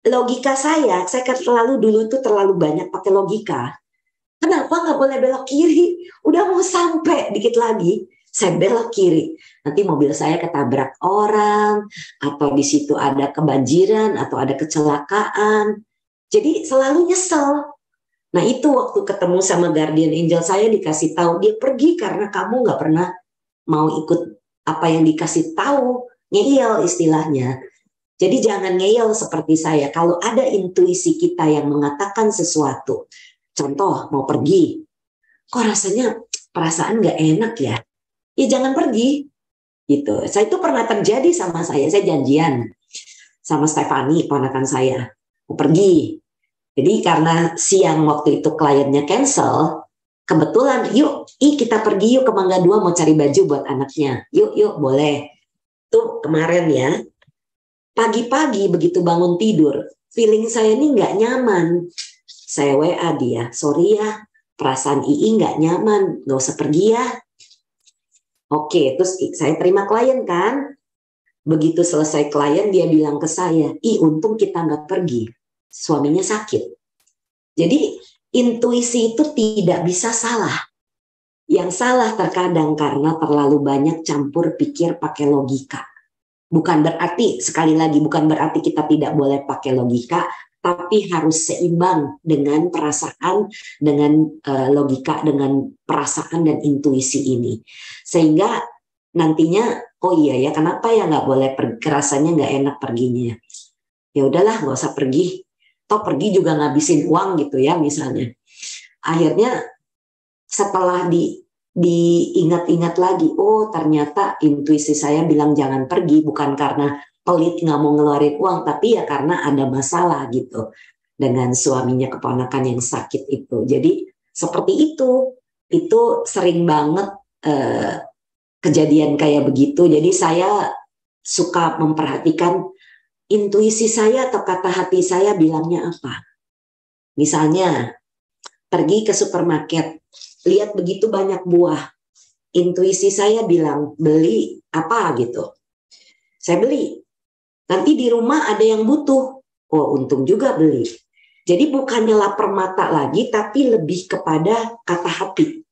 [SPEAKER 3] Logika saya terlalu dulu tuh terlalu banyak pakai logika. Kenapa nggak boleh belok kiri? Udah mau sampai dikit lagi, saya belok kiri. Nanti mobil saya ketabrak orang, atau di situ ada kebanjiran, atau ada kecelakaan. Jadi selalu nyesel. Nah itu waktu ketemu sama guardian angel saya dikasih tahu, dia pergi karena kamu nggak pernah mau ikut apa yang dikasih tahu, ngeyel istilahnya. Jadi jangan ngeyel seperti saya. Kalau ada intuisi kita yang mengatakan sesuatu, contoh mau pergi, kok rasanya perasaan nggak enak ya? Ya jangan pergi, gitu. Saya itu pernah terjadi sama saya janjian sama Stefani, ponakan saya, mau pergi. Jadi karena siang waktu itu kliennya cancel, kebetulan yuk kita pergi yuk ke Mangga 2 mau cari baju buat anaknya. Yuk boleh. Tuh kemarin ya, pagi-pagi begitu bangun tidur, feeling saya ini nggak nyaman. Saya WA dia, sorry ya, perasaan Ii nggak nyaman, nggak usah pergi ya. Oke, terus saya terima klien kan. Begitu selesai klien, dia bilang ke saya, untung kita nggak pergi, suaminya sakit. Jadi intuisi itu tidak bisa salah. Yang salah terkadang karena terlalu banyak campur pikir pakai logika. Bukan berarti, sekali lagi, bukan berarti kita tidak boleh pakai logika, tapi harus seimbang dengan perasaan, dengan logika, dengan perasaan dan intuisi ini. Sehingga nantinya, oh iya ya, kenapa ya nggak boleh pergi, rasanya nggak enak perginya. Ya udahlah, nggak usah pergi. Toh pergi juga ngabisin uang gitu ya misalnya. Akhirnya setelah diingat-ingat lagi, oh ternyata intuisi saya bilang jangan pergi, bukan karena pelit nggak mau ngeluarin uang, tapi ya karena ada masalah gitu dengan suaminya keponakan yang sakit itu. Jadi seperti itu sering banget kejadian kayak begitu. Jadi saya suka memperhatikan intuisi saya atau kata hati saya bilangnya apa. Misalnya pergi ke supermarket, lihat begitu banyak buah, intuisi saya bilang beli apa gitu, saya beli. Nanti di rumah ada yang butuh, oh untung juga beli. Jadi bukannya lapar mata lagi, tapi lebih kepada kata hati.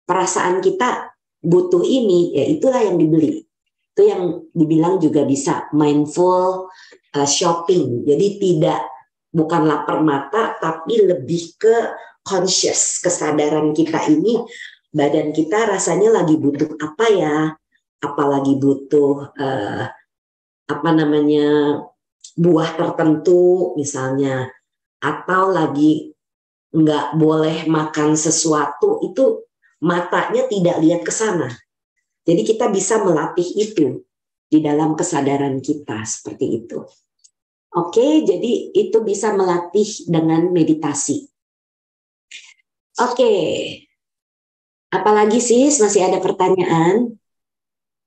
[SPEAKER 3] Perasaan kita butuh ini, ya itulah yang dibeli. Itu yang dibilang juga bisa mindful shopping. Jadi bukan lapar mata, tapi lebih ke conscious, kesadaran kita ini, badan kita rasanya lagi butuh apa ya, apalagi butuh buah tertentu misalnya, atau lagi nggak boleh makan sesuatu, itu matanya tidak lihat ke sana. Jadi kita bisa melatih itu di dalam kesadaran kita seperti itu. Oke, jadi itu bisa melatih dengan meditasi. Oke, apalagi sis, masih ada pertanyaan?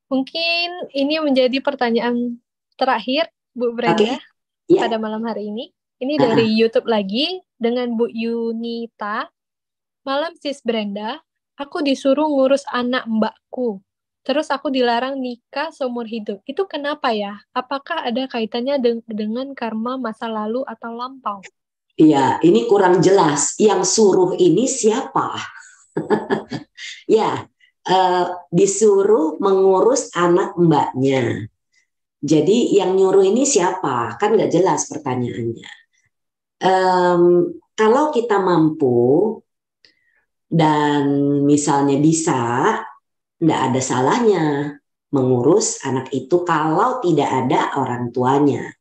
[SPEAKER 1] Mungkin ini menjadi pertanyaan terakhir, Bu Brenda, pada malam hari ini. Ini dari YouTube lagi, dengan Bu Yunita. Malam sis Brenda, aku disuruh ngurus anak mbakku. Terus aku dilarang nikah seumur hidup. Itu kenapa ya? Apakah ada kaitannya dengan karma masa lalu atau lampau?
[SPEAKER 3] Iya, ini kurang jelas. Yang suruh ini siapa? Ya, disuruh mengurus anak mbaknya. Jadi yang nyuruh ini siapa? Kan nggak jelas pertanyaannya. Kalau kita mampu dan misalnya bisa, nggak ada salahnya mengurus anak itu kalau tidak ada orang tuanya.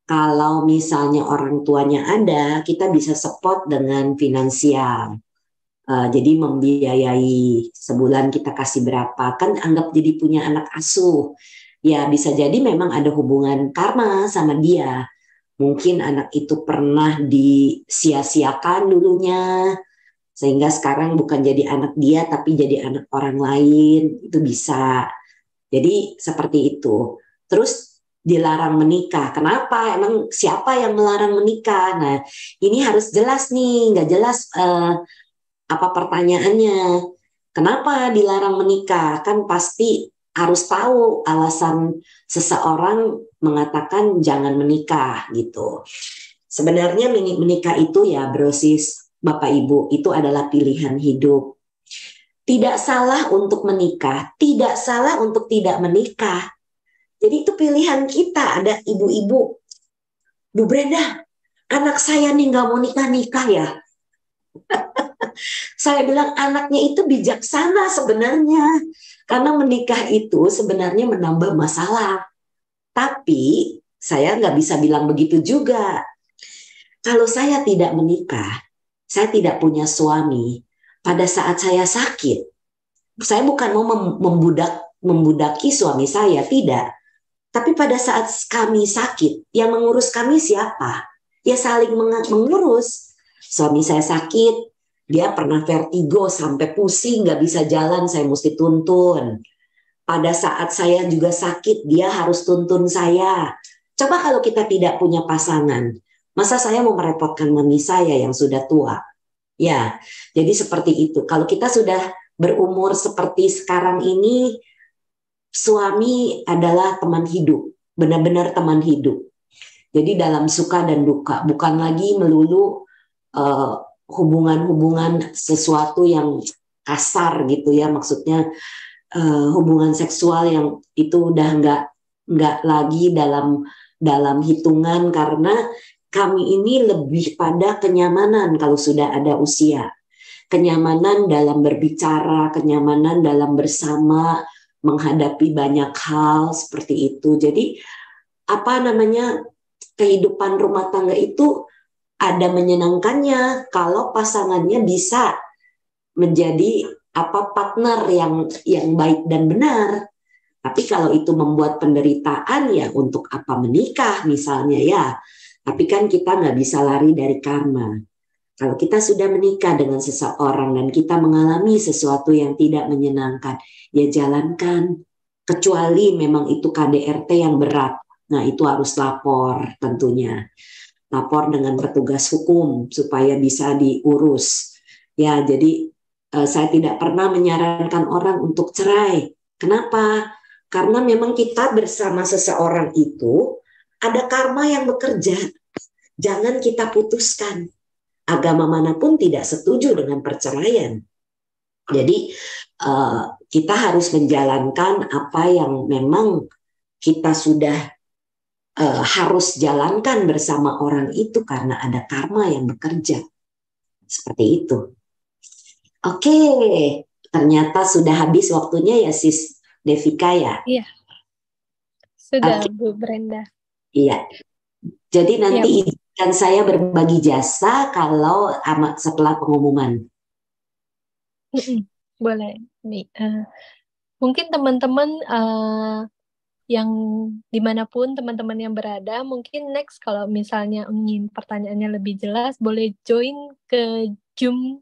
[SPEAKER 3] Kalau misalnya orang tuanya ada, kita bisa support dengan finansial. Jadi membiayai sebulan kita kasih berapa, kan anggap jadi punya anak asuh. Ya bisa jadi memang ada hubungan karma sama dia. Mungkin anak itu pernah disia-siakan dulunya, sehingga sekarang bukan jadi anak dia tapi jadi anak orang lain, itu bisa. Jadi seperti itu. Terus dilarang menikah. Kenapa? Emang siapa yang melarang menikah? Nah, ini harus jelas nih, nggak jelas apa pertanyaannya. Kenapa dilarang menikah? Kan pasti harus tahu alasan seseorang mengatakan jangan menikah gitu. Sebenarnya menikah itu ya brosis, Bapak Ibu, itu adalah pilihan hidup. Tidak salah untuk menikah, tidak salah untuk tidak menikah. Jadi itu pilihan kita. Ada ibu-ibu, Bu Brenda, anak saya nih nggak mau nikah-nikah ya. Saya bilang anaknya itu bijaksana sebenarnya. Karena menikah itu sebenarnya menambah masalah. Tapi saya nggak bisa bilang begitu juga. Kalau saya tidak menikah, saya tidak punya suami, pada saat saya sakit, saya bukan mau membudaki suami saya, tidak. Tapi pada saat kami sakit, yang mengurus kami siapa? Ya saling mengurus. Suami saya sakit, dia pernah vertigo sampai pusing, nggak bisa jalan, saya mesti tuntun. Pada saat saya juga sakit, dia harus tuntun saya. Coba kalau kita tidak punya pasangan, masa saya mau merepotkan mami saya yang sudah tua? Ya, jadi seperti itu. Kalau kita sudah berumur seperti sekarang ini, suami adalah teman hidup, benar-benar teman hidup. Jadi dalam suka dan duka, bukan lagi melulu hubungan-hubungan sesuatu yang kasar gitu ya, maksudnya hubungan seksual yang itu udah nggak lagi dalam hitungan, karena kami ini lebih pada kenyamanan kalau sudah ada usia, kenyamanan dalam berbicara, kenyamanan dalam bersama menghadapi banyak hal seperti itu. Jadi kehidupan rumah tangga itu ada menyenangkannya kalau pasangannya bisa menjadi partner yang baik dan benar. Tapi kalau itu membuat penderitaan, ya untuk apa menikah misalnya ya. Tapi kan kita nggak bisa lari dari karma. Kalau kita sudah menikah dengan seseorang dan kita mengalami sesuatu yang tidak menyenangkan, ya jalankan. Kecuali memang itu KDRT yang berat. Nah itu harus lapor tentunya. Lapor dengan petugas hukum supaya bisa diurus. Ya jadi saya tidak pernah menyarankan orang untuk cerai. Kenapa? Karena memang kita bersama seseorang itu ada karma yang bekerja. Jangan kita putuskan. Agama manapun tidak setuju dengan perceraian. Jadi kita harus menjalankan apa yang memang kita sudah harus jalankan bersama orang itu karena ada karma yang bekerja. Seperti itu. Oke, ternyata sudah habis waktunya ya Sis Devika ya?
[SPEAKER 1] Iya, sudah Bu Brenda.
[SPEAKER 3] Iya, jadi nanti izinkan saya berbagi jasa kalau setelah pengumuman.
[SPEAKER 1] Boleh. Mungkin teman-teman yang dimanapun teman-teman yang berada, mungkin next kalau misalnya ingin pertanyaannya lebih jelas, boleh join ke Zoom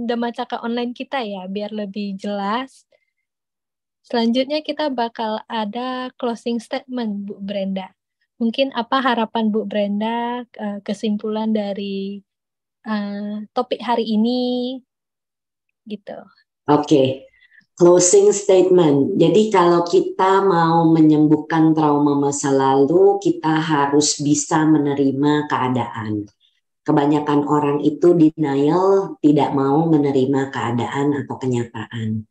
[SPEAKER 1] Dhamma Cakra online kita ya, biar lebih jelas. Selanjutnya kita bakal ada closing statement Bu Brenda. Mungkin apa harapan Bu Brenda, kesimpulan dari topik hari ini, gitu.
[SPEAKER 3] Oke. Closing statement. Jadi kalau kita mau menyembuhkan trauma masa lalu, kita harus bisa menerima keadaan. Kebanyakan orang itu denial, tidak mau menerima keadaan atau kenyataan.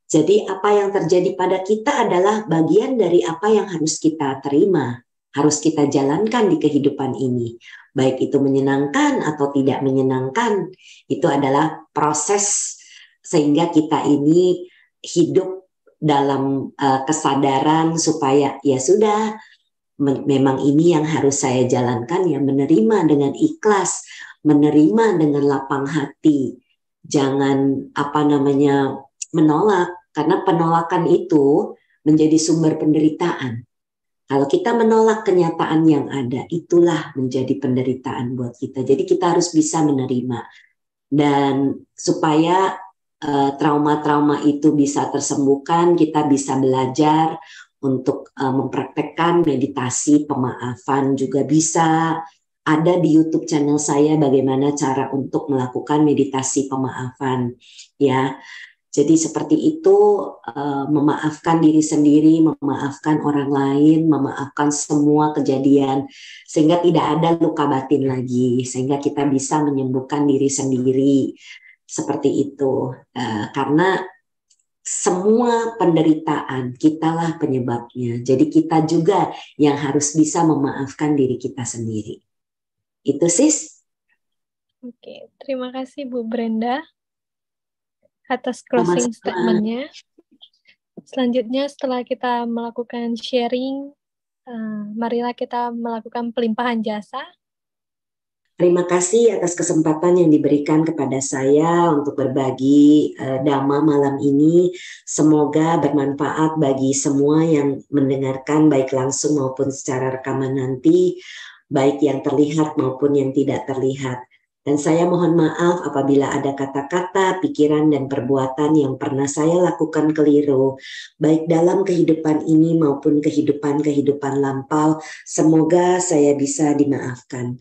[SPEAKER 3] Jadi apa yang terjadi pada kita adalah bagian dari apa yang harus kita terima, harus kita jalankan di kehidupan ini. Baik itu menyenangkan atau tidak menyenangkan, itu adalah proses sehingga kita ini hidup dalam kesadaran supaya ya sudah, memang ini yang harus saya jalankan, ya menerima dengan ikhlas, menerima dengan lapang hati. Jangan menolak, karena penolakan itu menjadi sumber penderitaan. Kalau kita menolak kenyataan yang ada, itulah menjadi penderitaan buat kita. Jadi kita harus bisa menerima. Dan supaya trauma-trauma itu bisa tersembuhkan, kita bisa belajar untuk mempraktekkan meditasi pemaafan, juga bisa. Ada di YouTube channel saya bagaimana cara untuk melakukan meditasi pemaafan, ya. Jadi seperti itu, memaafkan diri sendiri, memaafkan orang lain, memaafkan semua kejadian, sehingga tidak ada luka batin lagi, sehingga kita bisa menyembuhkan diri sendiri. Seperti itu, karena semua penderitaan kitalah penyebabnya. Jadi kita juga yang harus bisa memaafkan diri kita sendiri. Itu Sis.
[SPEAKER 1] Oke, terima kasih Bu Brenda atas closing statement-nya. Selanjutnya setelah kita melakukan sharing, marilah kita melakukan pelimpahan jasa.
[SPEAKER 3] Terima kasih atas kesempatan yang diberikan kepada saya untuk berbagi Dhamma malam ini. Semoga bermanfaat bagi semua yang mendengarkan, baik langsung maupun secara rekaman nanti, baik yang terlihat maupun yang tidak terlihat. Dan saya mohon maaf apabila ada kata-kata, pikiran, dan perbuatan yang pernah saya lakukan keliru, baik dalam kehidupan ini maupun kehidupan lampau. Semoga saya bisa dimaafkan.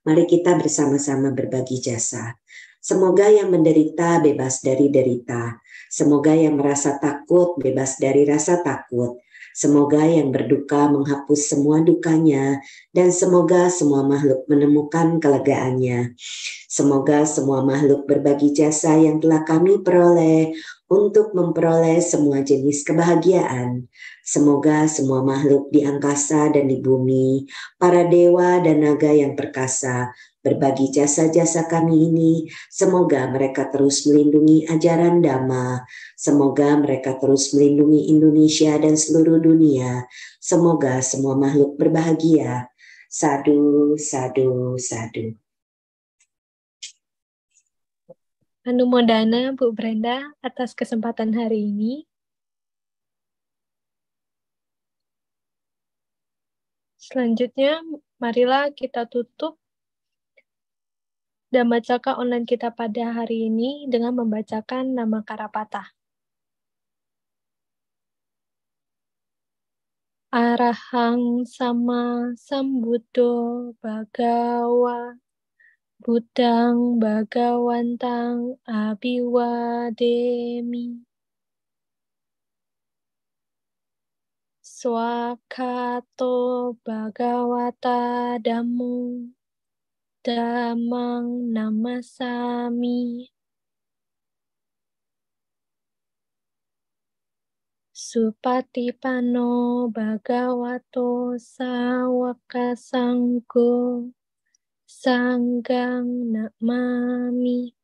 [SPEAKER 3] Mari kita bersama-sama berbagi jasa. Semoga yang menderita bebas dari derita. Semoga yang merasa takut bebas dari rasa takut. Semoga yang berduka menghapus semua dukanya, dan semoga semua makhluk menemukan kelegaannya. Semoga semua makhluk berbagi jasa yang telah kami peroleh untuk memperoleh semua jenis kebahagiaan. Semoga semua makhluk di angkasa dan di bumi, para dewa dan naga yang perkasa, berbagi jasa-jasa kami ini. Semoga mereka terus melindungi ajaran Dhamma. Semoga mereka terus melindungi Indonesia dan seluruh dunia. Semoga semua makhluk berbahagia. Sadu, sadu, sadu.
[SPEAKER 1] Anumodana Bu Brenda atas kesempatan hari ini. Selanjutnya, marilah kita tutup Dhammacakka online kita pada hari ini dengan membacakan nama Karapatha. Arahang sama sambuddho bhagawa Buddhang bhagawantang abhiwademi. Swakato bhagavata dhammo dhammang namasami. Supatipanno bhagavato sawaka sanggo sanggang namami.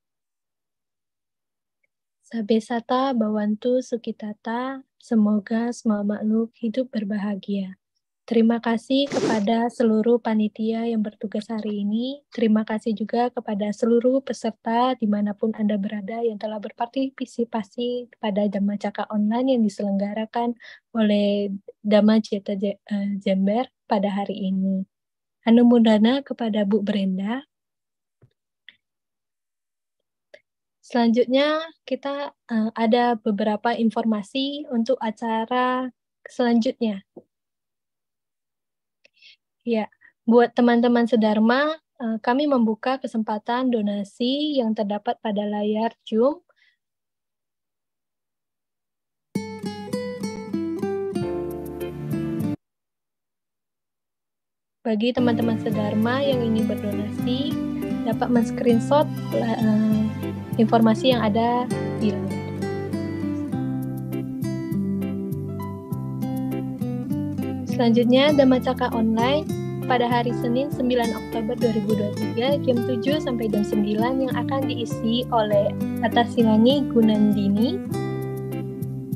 [SPEAKER 1] Sabesata bawantu sukitata, semoga semua makhluk hidup berbahagia. Terima kasih kepada seluruh panitia yang bertugas hari ini. Terima kasih juga kepada seluruh peserta dimanapun Anda berada yang telah berpartisipasi pada Dhammacakka online yang diselenggarakan oleh Dhamma Ceta Jember pada hari ini. Anumodana kepada Bu Brenda. Selanjutnya kita ada beberapa informasi untuk acara selanjutnya. Ya, buat teman-teman sedharma, kami membuka kesempatan donasi yang terdapat pada layar Zoom. Bagi teman-teman sedharma yang ingin berdonasi, dapat men-screenshot informasi yang ada di layar. Selanjutnya, Dhammacakka online pada hari Senin 9 Oktober 2023 jam 7 sampai jam 9 yang akan diisi oleh Atasinani Gunandini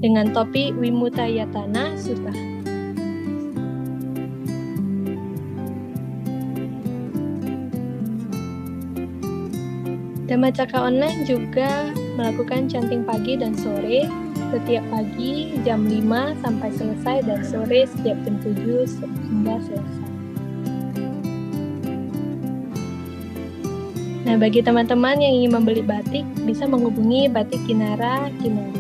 [SPEAKER 1] dengan topik Wimutayatana Sutta. Dhammacakka online juga melakukan chanting pagi dan sore setiap pagi jam 5 sampai selesai dan sore setiap jam 7 hingga selesai. Nah, bagi teman-teman yang ingin membeli batik, bisa menghubungi Batik Kinara Kinara.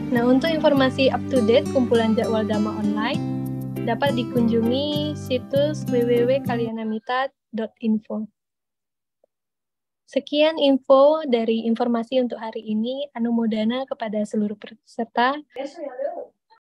[SPEAKER 1] Nah, untuk informasi up-to-date kumpulan jadwal Dhamma online, dapat dikunjungi situs www.kalyanamita.info. Sekian info dari informasi untuk hari ini. Anumodana kepada seluruh peserta.